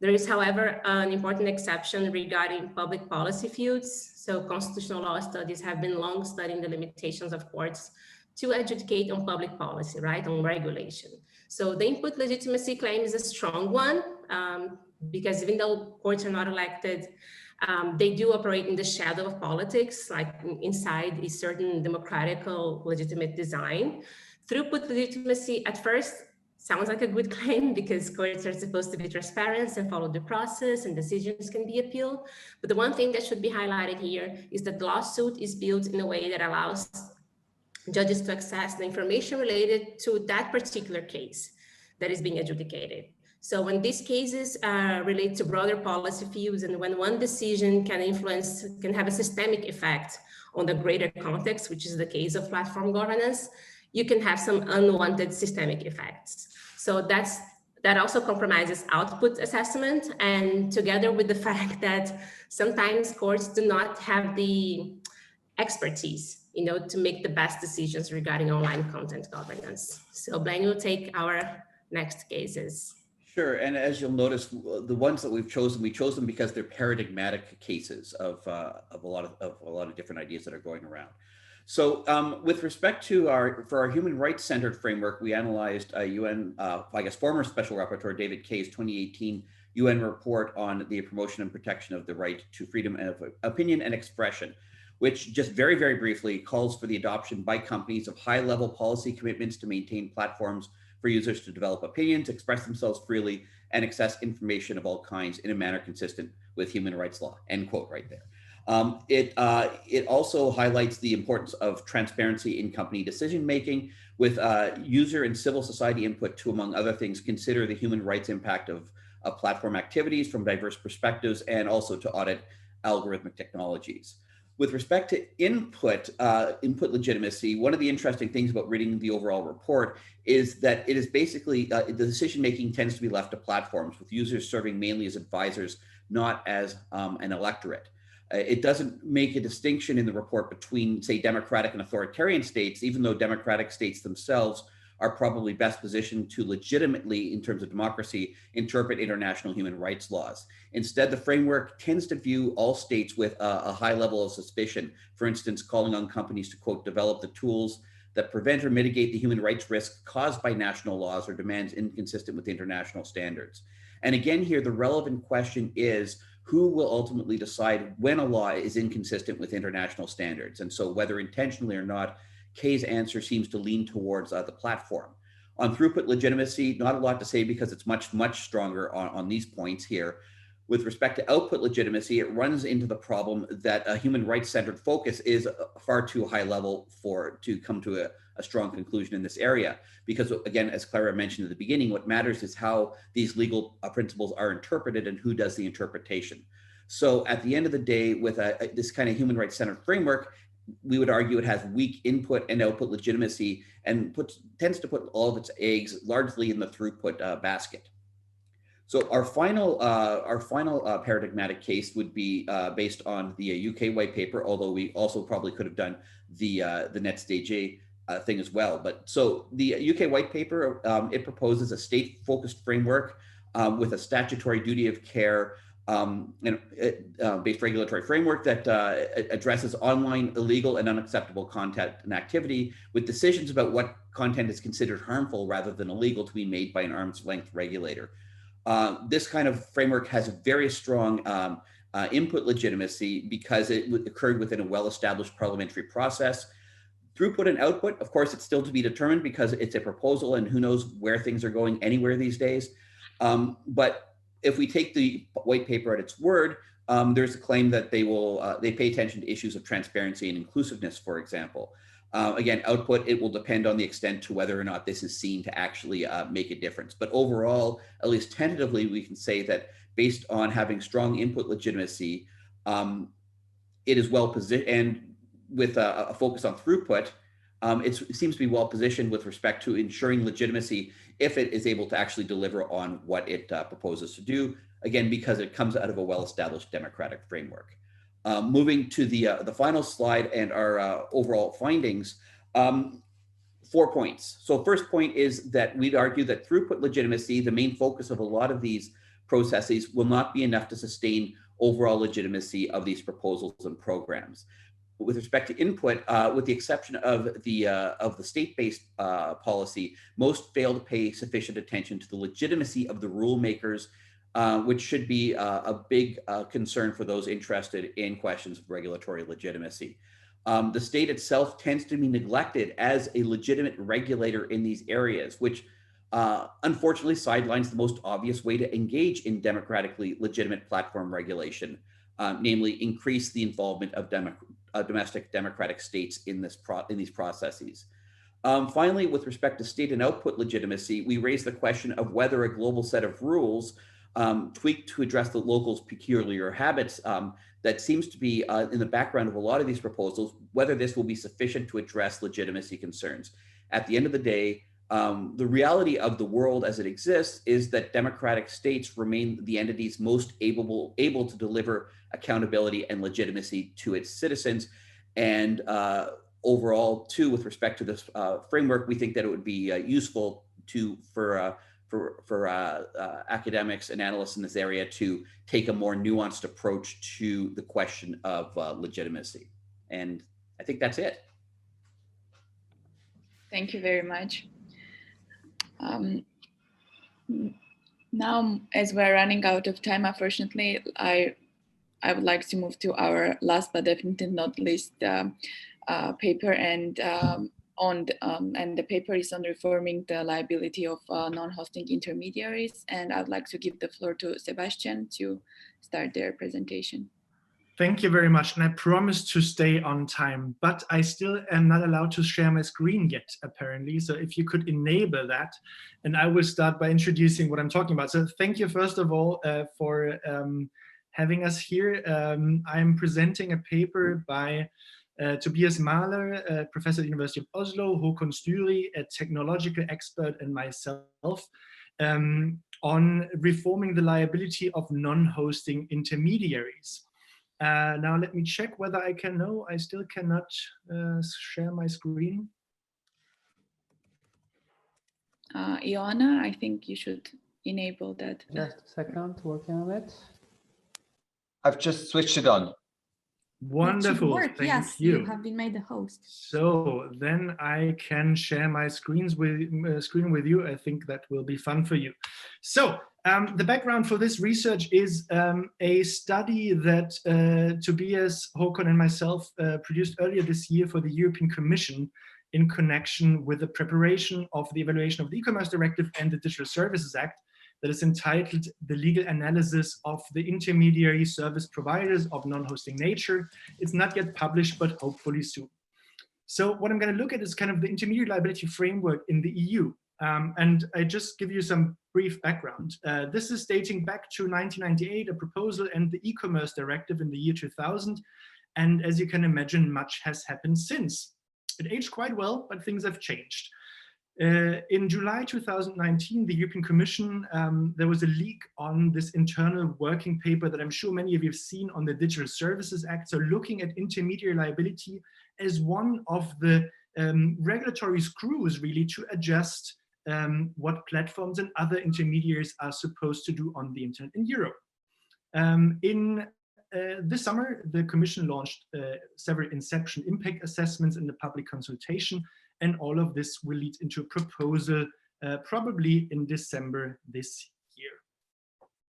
There is, however, an important exception regarding public policy fields. So constitutional law studies have been long studying the limitations of courts to adjudicate on public policy, right, on regulation. So the input legitimacy claim is a strong one because even though courts are not elected, They do operate in the shadow of politics, like inside a certain democratical legitimate design. Throughput legitimacy at first sounds like a good claim because courts are supposed to be transparent and follow the process and decisions can be appealed. But the one thing that should be highlighted here is that the lawsuit is built in a way that allows judges to access the information related to that particular case that is being adjudicated. So when these cases relate to broader policy views and when one decision can have a systemic effect on the greater context, which is the case of platform governance, you can have some unwanted systemic effects. So that also compromises output assessment, and together with the fact that sometimes courts do not have the expertise, to make the best decisions regarding online content governance. So Blayne will take our next cases. Sure, and as you'll notice, the ones that we chose them because they're paradigmatic cases of a lot of different ideas that are going around. So with respect to for our human rights centered framework, we analyzed UN, former Special Rapporteur David Kaye's 2018 UN report on the promotion and protection of the right to freedom of opinion and expression, which just very, very briefly calls for the adoption by companies of high-level policy commitments to maintain platforms for users to develop opinions, express themselves freely, and access information of all kinds in a manner consistent with human rights law, end quote right there. It also highlights the importance of transparency in company decision-making with user and civil society input to, among other things, consider the human rights impact of platform activities from diverse perspectives and also to audit algorithmic technologies. With respect to input legitimacy, one of the interesting things about reading the overall report is that it is basically, the decision-making tends to be left to platforms with users serving mainly as advisors, not as an electorate. It doesn't make a distinction in the report between, say, democratic and authoritarian states, even though democratic states themselves are probably best positioned to legitimately, in terms of democracy, interpret international human rights laws. Instead, the framework tends to view all states with a high level of suspicion, for instance, calling on companies to, quote, develop the tools that prevent or mitigate the human rights risk caused by national laws or demands inconsistent with international standards. And again, here, the relevant question is, who will ultimately decide when a law is inconsistent with international standards? And so whether intentionally or not, Kaye's answer seems to lean towards the platform. On throughput legitimacy, not a lot to say because it's much, much stronger on these points here. With respect to output legitimacy, it runs into the problem that a human rights-centered focus is far too high level to come to a strong conclusion in this area. Because again, as Clara mentioned at the beginning, what matters is how these legal principles are interpreted and who does the interpretation. So at the end of the day, with this kind of human rights-centered framework, we would argue it has weak input and output legitimacy and tends to put all of its eggs largely in the throughput basket. So our final paradigmatic case would be based on the UK white paper, although we also probably could have done the NetzDG thing as well. But so the UK white paper, it proposes a state-focused framework with a statutory duty of care based regulatory framework that addresses online illegal and unacceptable content and activity with decisions about what content is considered harmful rather than illegal to be made by an arm's length regulator. This kind of framework has very strong input legitimacy because it occurred within a well-established parliamentary process. Throughput and output, of course, it's still to be determined because it's a proposal and who knows where things are going anywhere these days. But if we take the white paper at its word, there's a claim that they pay attention to issues of transparency and inclusiveness, for example. Again, output, it will depend on the extent to whether or not this is seen to actually make a difference. But overall, at least tentatively, we can say that based on having strong input legitimacy, it is well positioned, and with a focus on throughput, it seems to be well positioned with respect to ensuring legitimacy if it is able to actually deliver on what it proposes to do, again, because it comes out of a well-established democratic framework. Moving to the final slide and our overall findings, 4 points. So first point is that we'd argue that throughput legitimacy, the main focus of a lot of these processes, will not be enough to sustain overall legitimacy of these proposals and programs. With respect to input, with the exception of the state-based policy, most fail to pay sufficient attention to the legitimacy of the rule makers which should be a big concern for those interested in questions of regulatory legitimacy. The state itself tends to be neglected as a legitimate regulator in these areas, which unfortunately sidelines the most obvious way to engage in democratically legitimate platform regulation, namely increase the involvement of domestic democratic states in these processes. Finally, with respect to state and output legitimacy, we raise the question of whether a global set of rules tweaked to address the locals' peculiar habits that seems to be in the background of a lot of these proposals, whether this will be sufficient to address legitimacy concerns. At the end of the day, the reality of the world as it exists is that democratic states remain the entities most able to deliver accountability and legitimacy to its citizens. And overall, too, with respect to this framework, we think that it would be useful for academics and analysts in this area to take a more nuanced approach to the question of legitimacy. And I think that's it. Thank you very much. Now, as we're running out of time, unfortunately, I would like to move to our last but definitely not least paper, and the paper is on reforming the liability of non-hosting intermediaries. And I'd like to give the floor to Sebastian to start their presentation. Thank you very much. And I promise to stay on time, but I still am not allowed to share my screen yet, apparently. So if you could enable that, and I will start by introducing what I'm talking about. So thank you, first of all, for having us here. I'm presenting a paper by Tobias Mahler, professor at the University of Oslo, Håkon Styri, a technological expert, and myself, on reforming the liability of non-hosting intermediaries. Now let me check whether I can. No, I still cannot share my screen. Ioana, I think you should enable that. Just a second, working on it. I've just switched it on. Wonderful, thank yes, you have been made the host. So then I can share my screen with you. I think that will be fun for you. So the background for this research is a study that Tobias, Håkon, and myself produced earlier this year for the European Commission in connection with the preparation of the evaluation of the E-commerce Directive and the Digital Services Act, that is entitled The Legal Analysis of the Intermediary Service Providers of Non-Hosting Nature. It's not yet published, but hopefully soon. So what I'm going to look at is kind of the intermediary liability framework in the EU. And I just give you some brief background. This is dating back to 1998, a proposal, and the E-commerce Directive in the year 2000. And as you can imagine, much has happened since. It aged quite well, but things have changed. In July 2019, the European Commission, there was a leak on this internal working paper that I'm sure many of you have seen on the Digital Services Act. So looking at intermediary liability as one of the regulatory screws really to adjust what platforms and other intermediaries are supposed to do on the internet in Europe. This summer, the Commission launched several inception impact assessments in the public consultation, and all of this will lead into a proposal probably in December this year.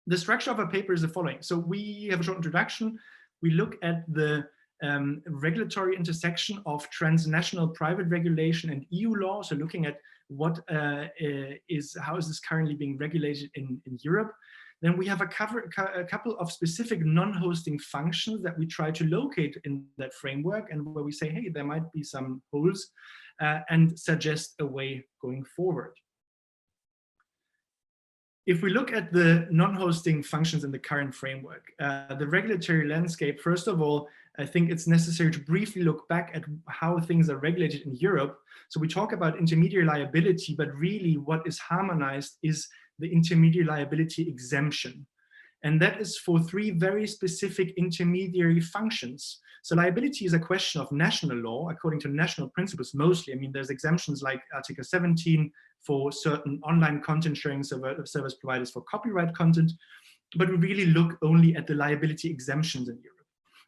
The structure of our paper is the following. So we have a short introduction. We look at the regulatory intersection of transnational private regulation and EU law. So looking at how is this currently being regulated in Europe. Then we have a couple of specific non-hosting functions that we try to locate in that framework, and where we say, hey, there might be some holes, and suggest a way going forward. If we look at the non-hosting functions in the current framework, the regulatory landscape, first of all, I think it's necessary to briefly look back at how things are regulated in Europe. So we talk about intermediary liability, but really what is harmonized is the intermediary liability exemption. And that is for three very specific intermediary functions. So liability is a question of national law, according to national principles mostly. I mean, there's exemptions like Article 17 for certain online content sharing service providers for copyright content, but we really look only at the liability exemptions in Europe.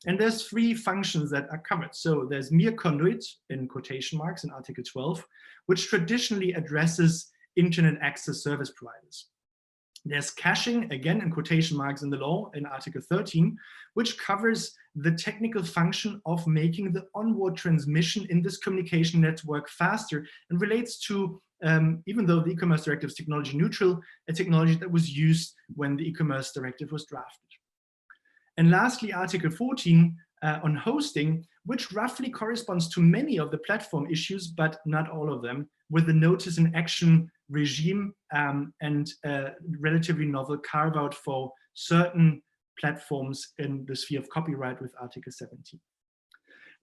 And there's three functions that are covered. So there's mere conduit, in quotation marks, in Article 12, which traditionally addresses internet access service providers. There's caching, again in quotation marks in the law in Article 13, which covers the technical function of making the onward transmission in this communication network faster and relates to, even though the e-commerce directive is technology neutral, a technology that was used when the e-commerce directive was drafted. And lastly, Article 14 on hosting, which roughly corresponds to many of the platform issues, but not all of them, with the notice and action regime and relatively novel carve out for certain platforms in the sphere of copyright with Article 17.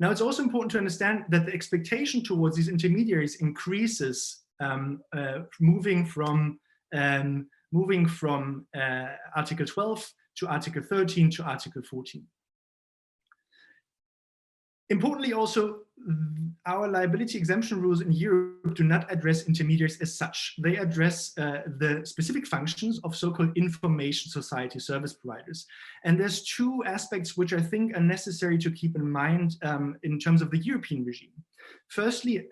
Now, it's also important to understand that the expectation towards these intermediaries increases, moving from Article 12 to Article 13 to Article 14. Importantly, also, our liability exemption rules in Europe do not address intermediaries as such. They address the specific functions of so-called information society service providers. And there's two aspects which I think are necessary to keep in mind in terms of the European regime. Firstly,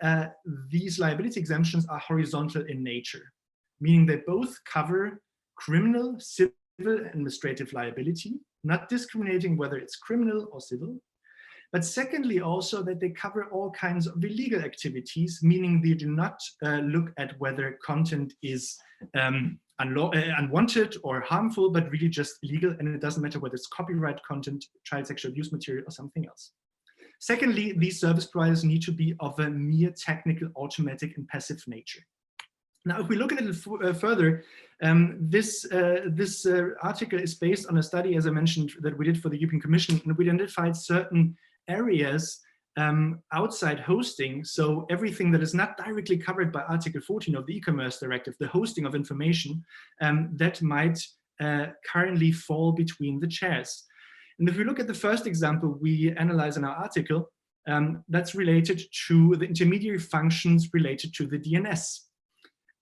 these liability exemptions are horizontal in nature, meaning they both cover criminal, civil, and administrative liability, not discriminating whether it's criminal or civil. But secondly, also that they cover all kinds of illegal activities, meaning they do not look at whether content is unwanted or harmful, but really just illegal, and it doesn't matter whether it's copyright content, child sexual abuse material, or something else. Secondly, these service providers need to be of a mere technical, automatic, and passive nature. Now, if we look at it further, this article is based on a study, as I mentioned, that we did for the European Commission, and we identified certain areas outside hosting. So everything that is not directly covered by Article 14 of the e-commerce directive, the hosting of information, that might currently fall between the chairs. And if we look at the first example we analyze in our article, that's related to the intermediary functions related to the DNS.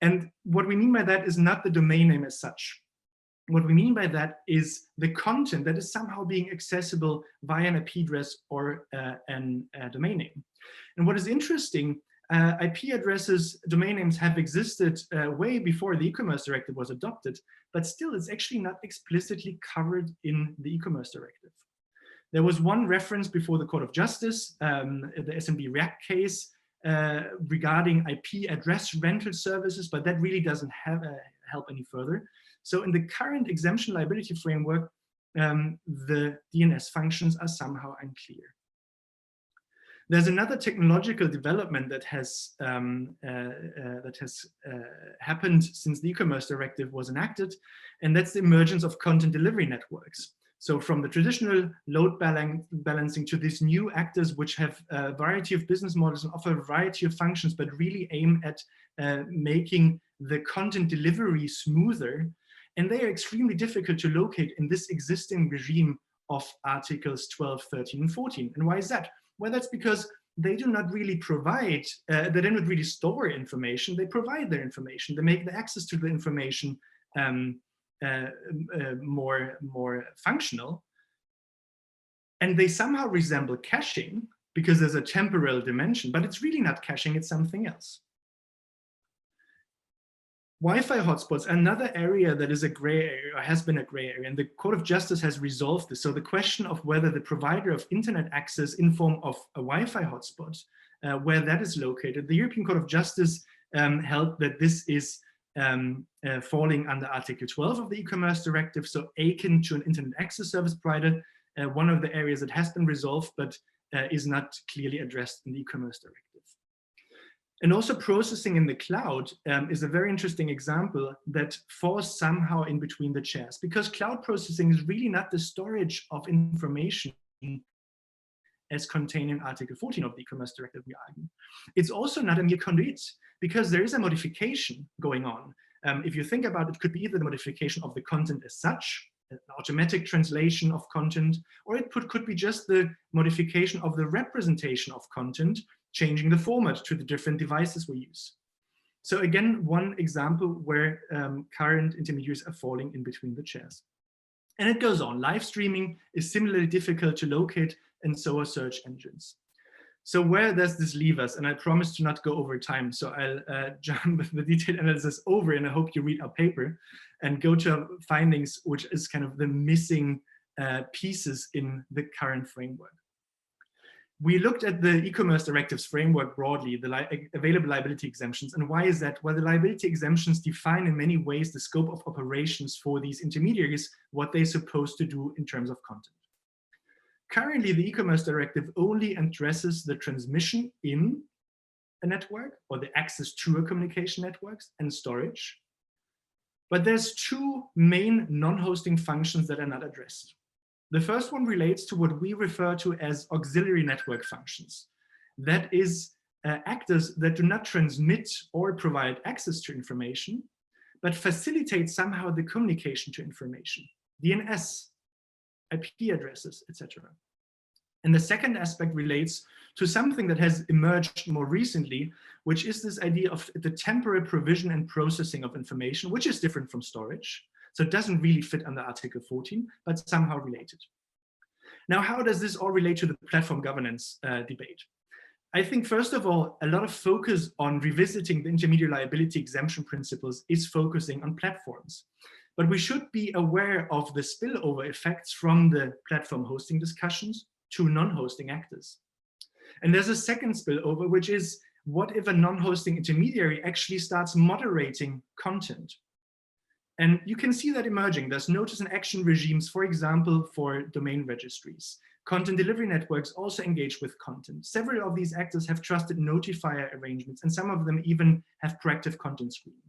And what we mean by that is not the domain name as such. What we mean by that is the content that is somehow being accessible via an IP address or a domain name. And what is interesting, IP addresses, domain names have existed way before the e-commerce directive was adopted, but still it's actually not explicitly covered in the e-commerce directive. There was one reference before the Court of Justice, the SMB React case, regarding IP address rental services, but that really doesn't have help any further. So in the current exemption liability framework, the DNS functions are somehow unclear. There's another technological development that has happened since the e-commerce directive was enacted, and that's the emergence of content delivery networks. So from the traditional load balancing to these new actors which have a variety of business models and offer a variety of functions, but really aim at making the content delivery smoother. And they are extremely difficult to locate in this existing regime of Articles 12, 13, and 14. And why is that? Well, that's because they do not really provide, they don't really store information, they provide their information, they make the access to the information more functional, and they somehow resemble caching because there's a temporal dimension, but it's really not caching, it's something else. Wi-Fi hotspots, another area that is a gray area, or has been a gray area, and the Court of Justice has resolved this. So the question of whether the provider of internet access in form of a Wi-Fi hotspot, where that is located, the European Court of Justice held that this is falling under Article 12 of the e-commerce directive, so akin to an internet access service provider, one of the areas that has been resolved but is not clearly addressed in the e-commerce directive. And also processing in the cloud is a very interesting example that falls somehow in between the chairs, because cloud processing is really not the storage of information as contained in Article 14 of the e-commerce directive, we argue. It's also not a mere conduit, because there is a modification going on. If you think about it, it could be either the modification of the content as such, an automatic translation of content, or it could be just the modification of the representation of content, changing the format to the different devices we use. So again, one example where current intermediaries are falling in between the chairs. And it goes on. Live streaming is similarly difficult to locate, and so are search engines. So where does this leave us? And I promise to not go over time, so I'll jump the detailed analysis over, and I hope you read our paper and go to our findings, which is kind of the missing pieces in the current framework. We looked at the e-commerce directives framework broadly, the available liability exemptions. And why is that? Well, the liability exemptions define in many ways the scope of operations for these intermediaries, what they're supposed to do in terms of content. Currently, the e-commerce directive only addresses the transmission in a network or the access to a communication networks and storage. But there's two main non-hosting functions that are not addressed. The first one relates to what we refer to as auxiliary network functions. That is actors that do not transmit or provide access to information, but facilitate somehow the communication to information, DNS, IP addresses, etc. And the second aspect relates to something that has emerged more recently, which is this idea of the temporary provision and processing of information, which is different from storage. So it doesn't really fit under Article 14, but somehow related. Now, how does this all relate to the platform governance debate? I think, first of all, a lot of focus on revisiting the intermediate liability exemption principles is focusing on platforms. But we should be aware of the spillover effects from the platform hosting discussions to non-hosting actors. And there's a second spillover, which is what if a non-hosting intermediary actually starts moderating content? And you can see that emerging. There's notice and action regimes, for example, for domain registries. Content delivery networks also engage with content. Several of these actors have trusted notifier arrangements, and some of them even have proactive content screening.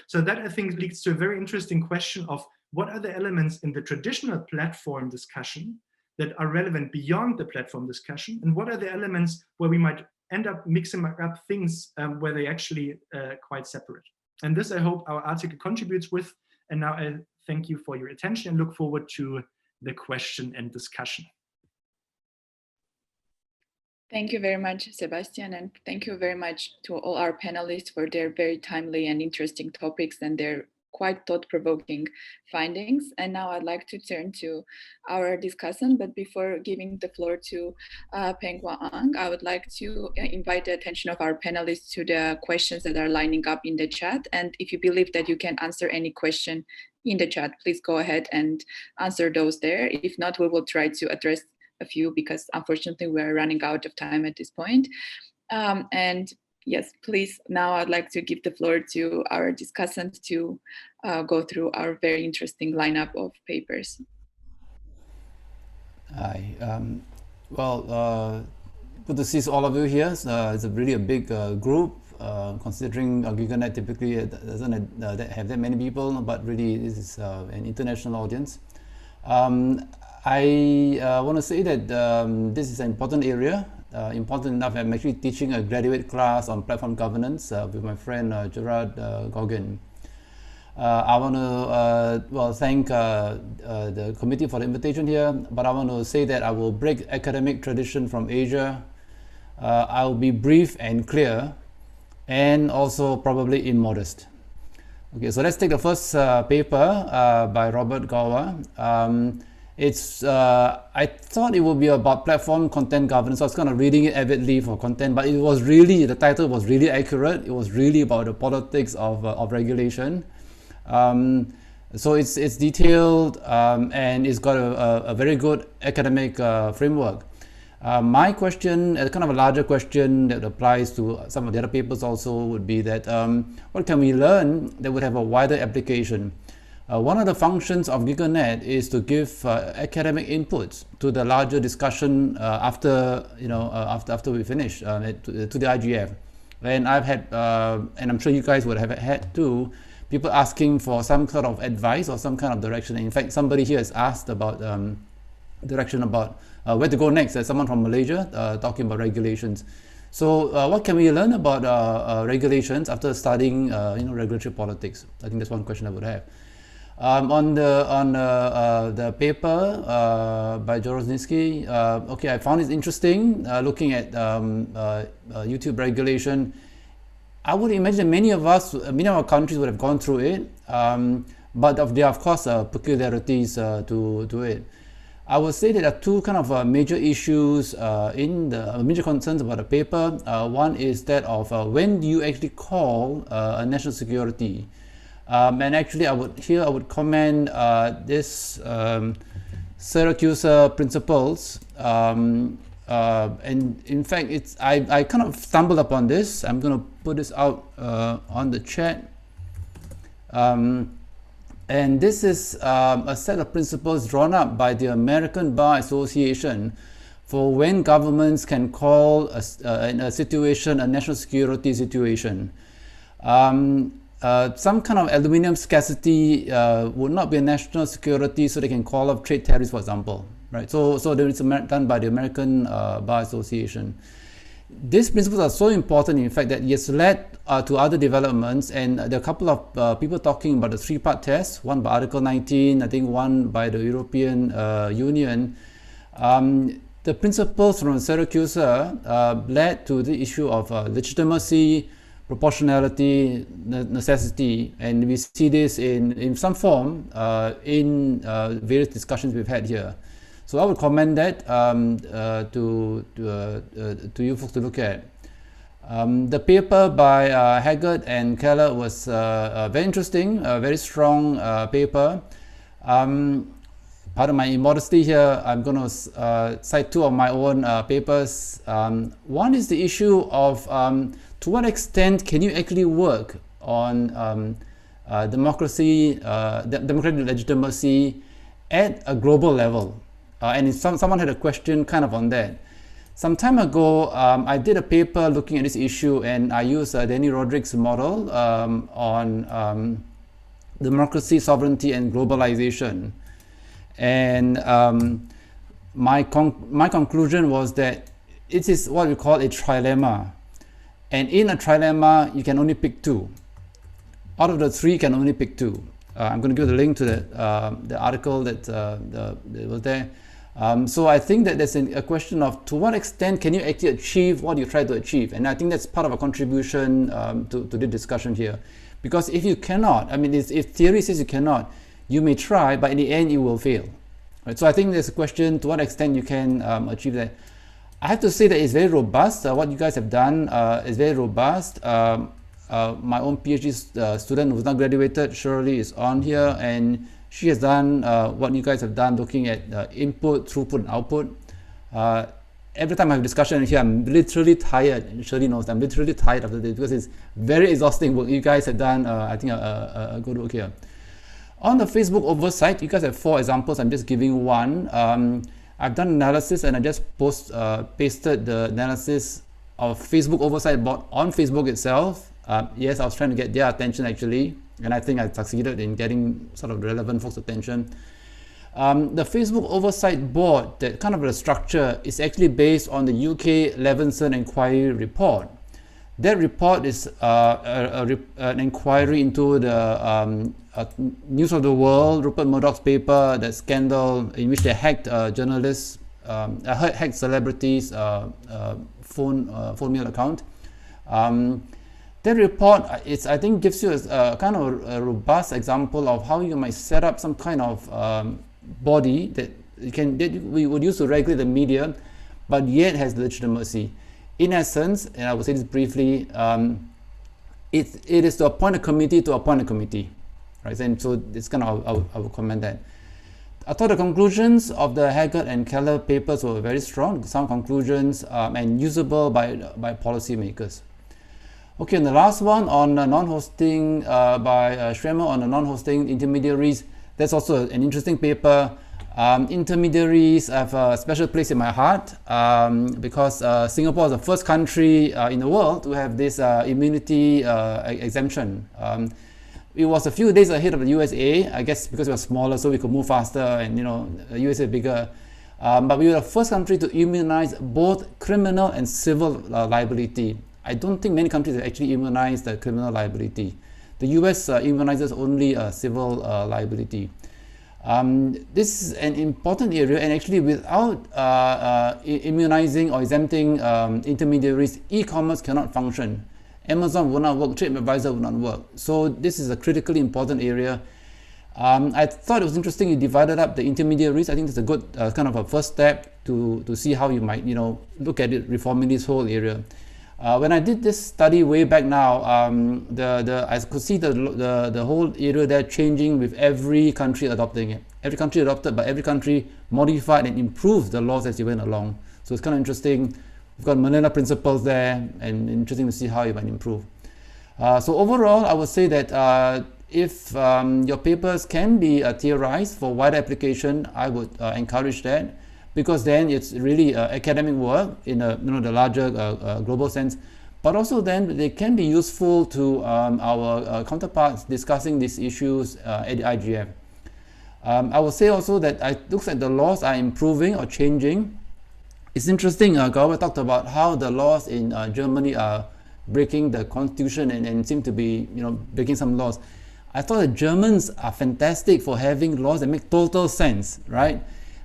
So that, I think, leads to a very interesting question of what are the elements in the traditional platform discussion that are relevant beyond the platform discussion, and what are the elements where we might end up mixing up things where they actually quite separate. And this, I hope, our article contributes with. And now I thank you for your attention and look forward to the question and discussion. Thank you very much, Sebastian, and thank you very much to all our panelists for their very timely and interesting topics and their quite thought-provoking findings. And now I'd like to turn to our discussant, but before giving the floor to Peng, I would like to invite the attention of our panelists to the questions that are lining up in the chat. And if you believe that you can answer any question in the chat, please go ahead and answer those there. If not, we will try to address a few because unfortunately we're running out of time at this point. And yes, please, now I'd like to give the floor to our discussant to go through our very interesting lineup of papers. Hi, good to see all of you here. It's a really a big group, considering GigaNet typically doesn't have that many people, but really this is an international audience. I want to say that this is an important area. Important enough, I'm actually teaching a graduate class on platform governance with my friend Gerard Goggin. I want to thank the committee for the invitation here, but I want to say that I will break academic tradition from Asia. I will be brief and clear, and also probably immodest. Okay, so let's take the first paper by Robert Gorwa. I thought it would be about platform content governance. So I was kind of reading it avidly for content, but it was really, the title was really accurate. It was really about the politics of regulation. So it's detailed and it's got a very good academic framework. My question, kind of a larger question that applies to some of the other papers also, would be that what can we learn that would have a wider application? One of the functions of GigaNet is to give academic inputs to the larger discussion after we finish to the IGF. And I've had, and I'm sure you guys would have had too, people asking for some sort of advice or some kind of direction. In fact, somebody here has asked about direction about where to go next. There's someone from Malaysia talking about regulations. So what can we learn about regulations after studying regulatory politics? I think that's one question I would have. On the paper by Jaroszynski, okay, I found it interesting looking at YouTube regulation. I would imagine many of our countries would have gone through it, but there are of course peculiarities to it. I would say there are two kind of major issues major concerns about the paper. One is that of when do you actually call a national security? And actually, I would comment this Syracuse principles. And in fact, I kind of stumbled upon this. I'm going to put this out on the chat. And this is a set of principles drawn up by the American Bar Association for when governments can call in a situation a national security situation. Some kind of aluminum scarcity would not be a national security, so they can call up trade tariffs, for example. Right? So there is done by the American Bar Association. These principles are so important, in fact, that it has led to other developments, and there are a couple of people talking about the three-part test, one by Article 19, I think one by the European Union. The principles from Syracuse led to the issue of legitimacy, proportionality, necessity, and we see this in some form in various discussions we've had here. So I would commend that to you folks to look at. The paper by Haggart and Keller was very interesting, a very strong paper. Part of my immodesty here, I'm going to cite two of my own papers. One is the issue of to what extent can you actually work on democracy, democratic legitimacy at a global level? And someone had a question kind of on that. Some time ago, I did a paper looking at this issue, and I used Danny Roderick's model on democracy, sovereignty, and globalization. And my conclusion was that it is what we call a trilemma. And in a trilemma, you can only pick two. Out of the three, you can only pick two. I'm going to give the link to the article that was there. So I think that there's a question of to what extent can you actually achieve what you try to achieve, and I think that's part of a contribution to the discussion here. Because if you cannot, I mean, if theory says you cannot, you may try, but in the end you will fail. Right? So I think there's a question to what extent you can achieve that. I have to say that it's very robust. What you guys have done is very robust. My own PhD student who's not graduated, Shirley, is on here, and she has done what you guys have done, looking at input, throughput, and output. Every time I have a discussion here, I'm literally tired, and Shirley knows I'm literally tired after this because it's very exhausting work. You guys have done, I think, a good work here. On the Facebook oversight, you guys have 4 examples. I'm just giving one. I've done analysis, and I just pasted the analysis of Facebook oversight board on Facebook itself. Yes, I was trying to get their attention actually, and I think I succeeded in getting sort of relevant folks' attention. The Facebook Oversight Board, that kind of a structure, is actually based on the UK Levinson Inquiry report. That report is an inquiry into the News of the World, Rupert Murdoch's paper, that scandal in which they hacked journalists, hacked celebrities' phone mail account. That report, I think, gives you a kind of a robust example of how you might set up some kind of body that we would use to regulate the media, but yet has legitimacy. In essence, and I will say this briefly, it is to appoint a committee to appoint a committee, right? And so it's kind of I will comment that. I thought the conclusions of the Haggart and Keller papers were very strong, sound conclusions, and usable by policymakers. Okay, and the last one on non-hosting by Schwemer on the non-hosting intermediaries. That's also an interesting paper. Intermediaries have a special place in my heart because Singapore is the first country in the world to have this immunity exemption. It was a few days ahead of the USA, I guess because we were smaller, so we could move faster, and the USA is bigger. But we were the first country to immunize both criminal and civil liability. I don't think many countries have actually immunized the criminal liability. The US immunizes only civil liability. This is an important area, and actually without immunizing or exempting intermediaries, e-commerce cannot function. Amazon will not work, TripAdvisor will not work. So this is a critically important area. I thought it was interesting you divided up the intermediaries. I think that's a good kind of a first step to see how you might, look at it, reforming this whole area. When I did this study way back now, I could see the whole area there changing with every country adopting it. Every country adopted, but every country modified and improved the laws as you went along. So it's kind of interesting. We've got Manila principles there, and interesting to see how you might improve. So overall, I would say that if your papers can be theorized for wider application, I would encourage that, because then it's really academic work in the larger global sense, but also then they can be useful to our counterparts discussing these issues at the IGF. I would say also that it looks like the laws are improving or changing. It's interesting, Gorwa talked about how the laws in Germany are breaking the constitution and seem to be breaking some laws. I thought the Germans are fantastic for having laws that make total sense, right?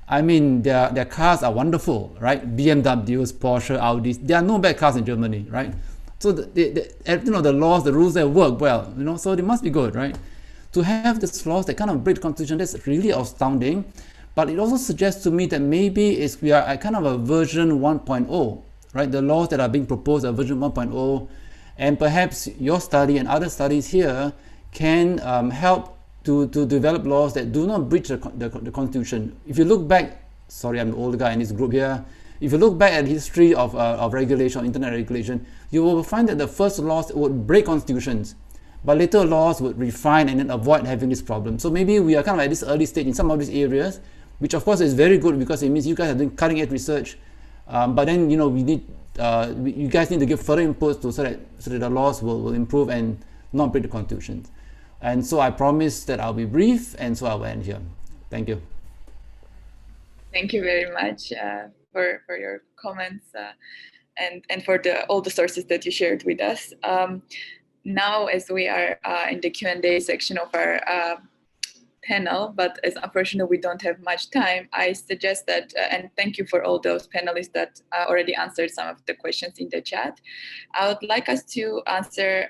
I mean, their cars are wonderful, right? BMWs, Porsche, Audis. There are no bad cars in Germany, right? So the laws, the rules that work well, so they must be good, right? To have these laws that kind of break the constitution, that's really astounding. But it also suggests to me that maybe we are at kind of a version 1.0, right? The laws that are being proposed are version 1.0, and perhaps your study and other studies here can help to develop laws that do not breach the Constitution. If you look back, sorry, I'm the old guy in this group here. If you look back at the history of regulation, internet regulation, you will find that the first laws would break constitutions, but later laws would refine and then avoid having this problem. So maybe we are kind of at this early stage in some of these areas, which of course is very good because it means you guys are doing cutting edge research. But then we need you guys need to give further inputs so that the laws will improve and not break the constitution. And so I promise that I'll be brief, and so I'll end here. Thank you. Thank you very much for your comments and for all the sources that you shared with us. Now, as we are in the Q&A section of our panel, but as unfortunately we don't have much time, I suggest that, and thank you for all those panelists that already answered some of the questions in the chat. I would like us to answer,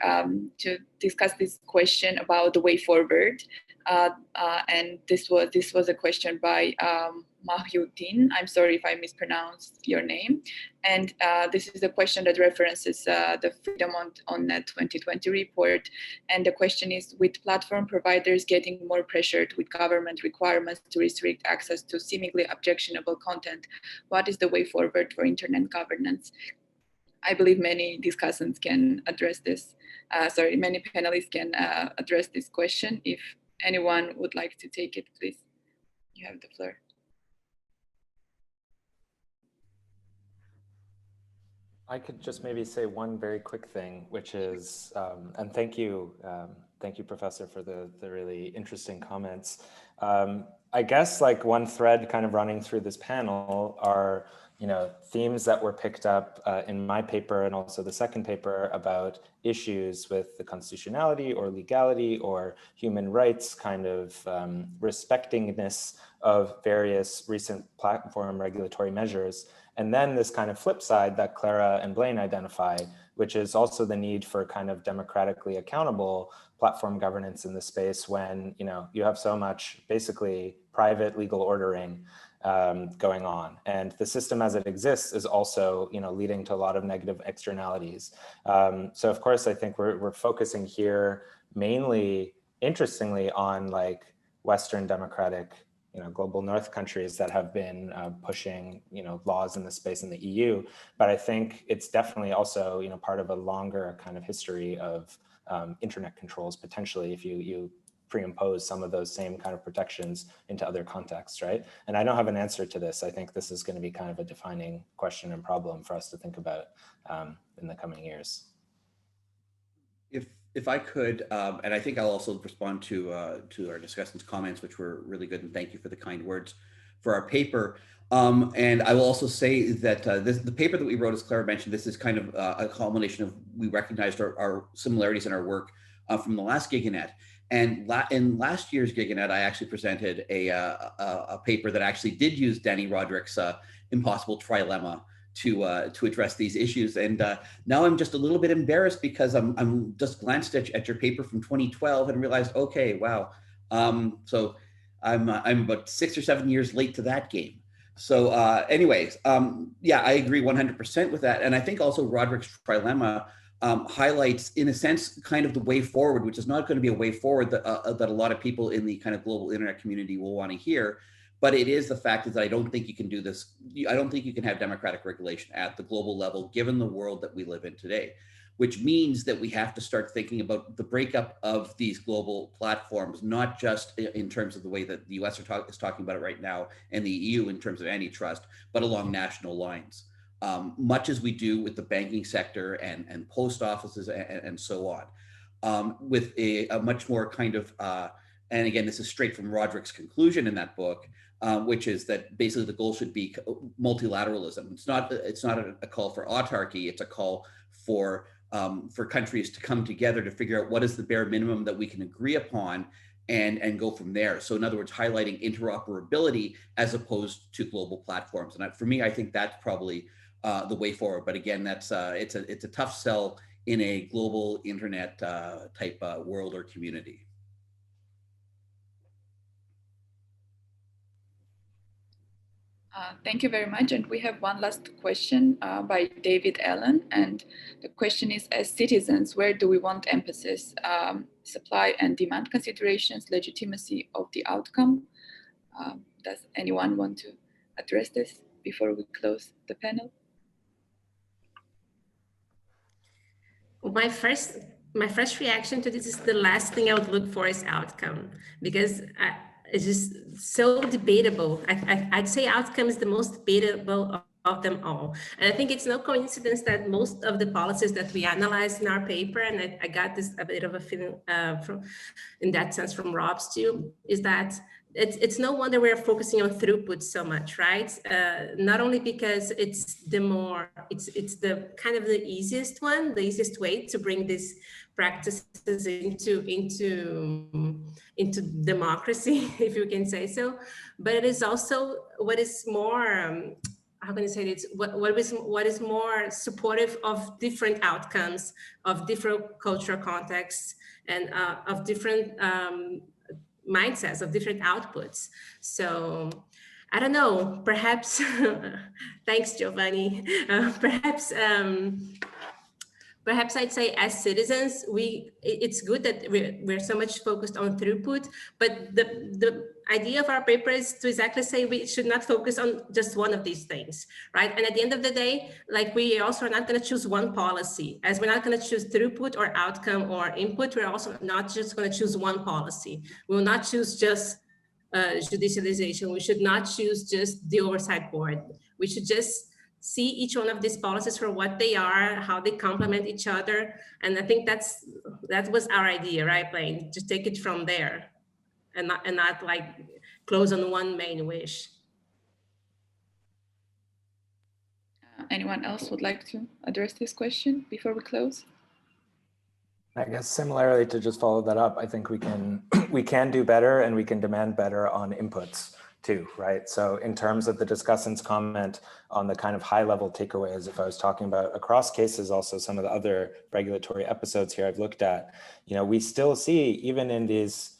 to discuss this question about the way forward. And this was a question by Mahyuddin. I'm sorry if I mispronounced your name. And this is a question that references the Freedom on Net 2020 report. And the question is, with platform providers getting more pressured with government requirements to restrict access to seemingly objectionable content, what is the way forward for internet governance? I believe many discussants can address this. Many panelists can address this question. If anyone would like to take it, please, you have the floor. I could just maybe say one very quick thing, which is, and thank you, Professor, for the really interesting comments. I guess like one thread kind of running through this panel are, themes that were picked up in my paper and also the second paper about issues with the constitutionality or legality or human rights kind of respectingness of various recent platform regulatory measures. And then this kind of flip side that Clara and Blayne identify, which is also the need for kind of democratically accountable platform governance in the space when you have so much basically private legal ordering going on, and the system as it exists is also leading to a lot of negative externalities. So of course, I think we're focusing here mainly, interestingly, on like Western democratic global North countries that have been pushing, laws in the space in the EU. But I think it's definitely also, part of a longer kind of history of internet controls, potentially, if you pre-impose some of those same kind of protections into other contexts, right? And I don't have an answer to this. I think this is going to be kind of a defining question and problem for us to think about in the coming years. If I could, and I think I'll also respond to our discussant's comments, which were really good, and thank you for the kind words for our paper. And I will also say that the paper that we wrote, as Clara mentioned, this is kind of a culmination of, we recognized our similarities in our work from the last GigaNet. And in last year's GigaNet, I actually presented a paper that actually did use Danny Roderick's impossible trilemma to address these issues. And now I'm just a little bit embarrassed because I'm just glanced at your paper from 2012 and realized, okay, wow, So I'm about 6 or 7 years late to that game. So anyways, yeah, I agree 100% with that. And I think also Roderick's trilemma highlights, in a sense, kind of the way forward, which is not going to be a way forward that a lot of people in the kind of global internet community will want to hear. But it is the fact that I don't think you can do this. I don't think you can have democratic regulation at the global level, given the world that we live in today, which means that we have to start thinking about the breakup of these global platforms, not just in terms of the way that the US is talking about it right now and the EU in terms of antitrust, but along national lines. Much as we do with the banking sector and post offices and so on, with a much more kind of, and again, this is straight from Roderick's conclusion in that book, which is that basically the goal should be multilateralism. It's not a call for autarky, it's a call for countries to come together to figure out what is the bare minimum that we can agree upon and go from there. So in other words, highlighting interoperability as opposed to global platforms. And for me, I think that's probably the way forward. But again, that's it's a tough sell in a global internet type world or community. Thank you very much. And we have one last question by David Allen. And the question is, as citizens, where do we want emphasis? Supply and demand considerations, legitimacy of the outcome? Does anyone want to address this before we close the panel? My first reaction to this is the last thing I would look for is outcome, because it's just so debatable. I'd say outcome is the most debatable of them all. And I think it's no coincidence that most of the policies that we analyzed in our paper, and I got this a bit of a feeling in that sense from Rob's too, is that it's no wonder we're focusing on throughput so much, right? Not only because it's the kind of the easiest way to bring these practices into democracy, if you can say so, but it is also what is more, how can I say it? What is more supportive of different outcomes, of different cultural contexts, and of different mindsets, of different outputs. So I don't know, perhaps, thanks, Giovanni. Perhaps I'd say as citizens, it's good that we're so much focused on throughput, but the idea of our paper is to exactly say we should not focus on just one of these things, right? And at the end of the day, like, we also are not going to choose one policy, as we're not going to choose throughput or outcome or input. We're also not just going to choose one policy. We will not choose just judicialization. We should not choose just the oversight board. We should just see each one of these policies for what they are, how they complement each other. And I think that was our idea, right, Blayne? Just take it from there and not like close on one main wish. Anyone else would like to address this question before we close? I guess similarly, to just follow that up, I think we can do better, and we can demand better on inputs too, right? So in terms of the discussant's comment on the kind of high level takeaways, if I was talking about across cases, also some of the other regulatory episodes here I've looked at, we still see, even in these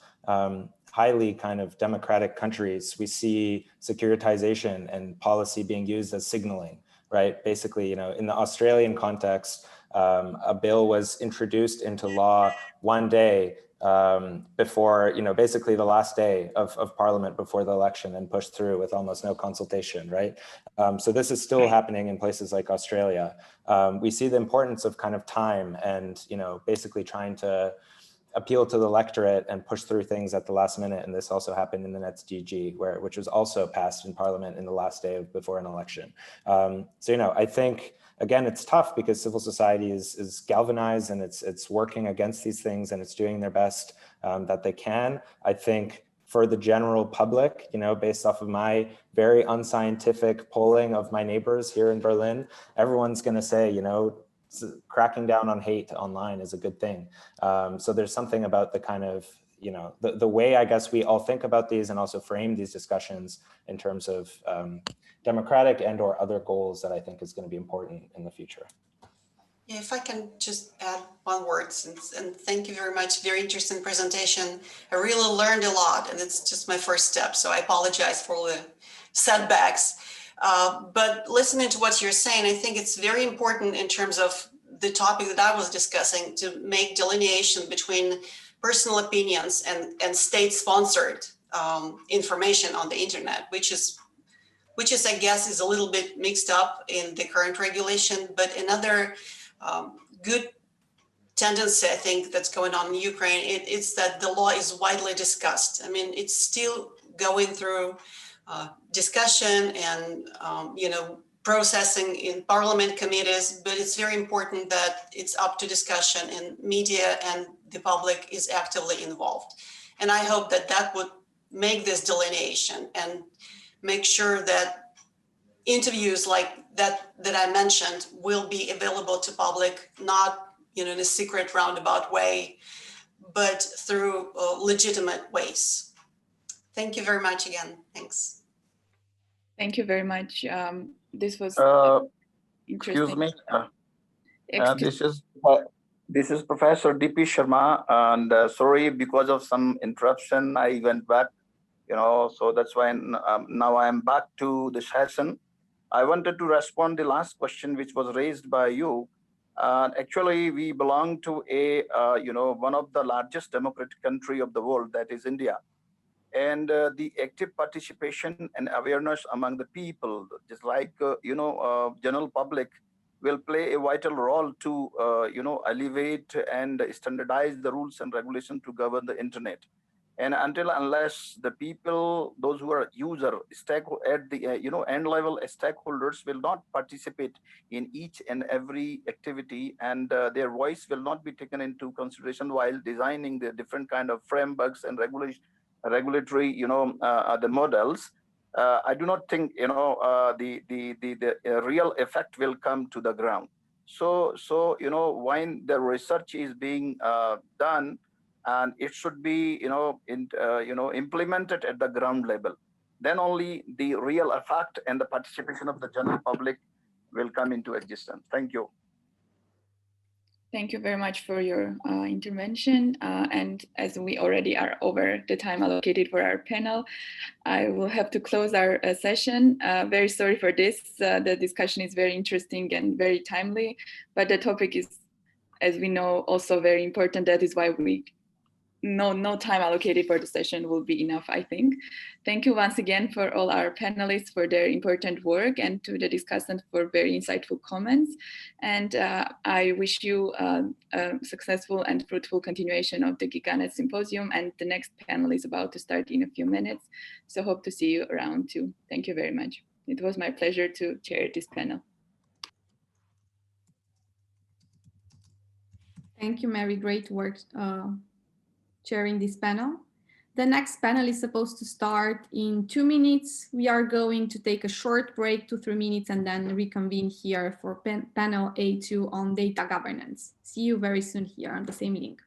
highly kind of democratic countries, we see securitization and policy being used as signaling, right? Basically, in the Australian context, a bill was introduced into law one day before, basically the last day of Parliament before the election, and pushed through with almost no consultation, right? So this is still happening in places like Australia. We see the importance of kind of time and, basically trying to appeal to the electorate and push through things at the last minute. And this also happened in the NetzDG, which was also passed in Parliament in the last day before an election. So, I think, again, it's tough because civil society is galvanized, and it's working against these things, and it's doing their best that they can. I think for the general public, based off of my very unscientific polling of my neighbors here in Berlin, everyone's going to say, cracking down on hate online is a good thing. So there's something about the kind of, the way I guess we all think about these and also frame these discussions in terms of democratic and or other goals that I think is going to be important in the future. Yeah, if I can just add one word, and thank you very much. Very interesting presentation. I really learned a lot, and it's just my first step, so I apologize for all the setbacks. But listening to what you're saying, I think it's very important in terms of the topic that I was discussing to make delineation between personal opinions and state-sponsored information on the internet, which is, I guess, is a little bit mixed up in the current regulation. But another good tendency, I think, that's going on in Ukraine, it's that the law is widely discussed. I mean, it's still going through discussion and, processing in parliament committees, but it's very important that it's up to discussion and media and the public is actively involved. And I hope that that would make this delineation and make sure that interviews like that I mentioned will be available to public, not in a secret roundabout way, but through legitimate ways. Thank you very much again. Thanks. Thank you very much. This was interesting. Excuse me. This is Professor D.P. Sharma, and sorry, because of some interruption, I went back. So that's why now I am back to the session. I wanted to respond the last question which was raised by you. Actually, we belong to a one of the largest democratic country of the world, that is India. And the active participation and awareness among the people, just like general public, will play a vital role to elevate and standardize the rules and regulations to govern the internet. And unless the people, those who are user, at the end level stakeholders will not participate in each and every activity, and their voice will not be taken into consideration while designing the different kind of frameworks and regulatory the models, I do not think the real effect will come to the ground. So when the research is being done, and it should be implemented at the ground level, then only the real effect and the participation of the general public will come into existence. Thank you. Thank you very much for your intervention. And as we already are over the time allocated for our panel, I will have to close our session. Very sorry for this. The discussion is very interesting and very timely, but the topic is, as we know, also very important. That is why no time allocated for the session will be enough, I think. Thank you once again for all our panelists for their important work, and to the discussant for very insightful comments. And I wish you a successful and fruitful continuation of the GigaNet Symposium, and the next panel is about to start in a few minutes. So hope to see you around too. Thank you very much. It was my pleasure to chair this panel. Thank you, Meri. Great work chairing this panel. The next panel is supposed to start in 2 minutes. We are going to take a short break, 2-3 minutes, and then reconvene here for panel A2 on data governance. See you very soon here on the same link.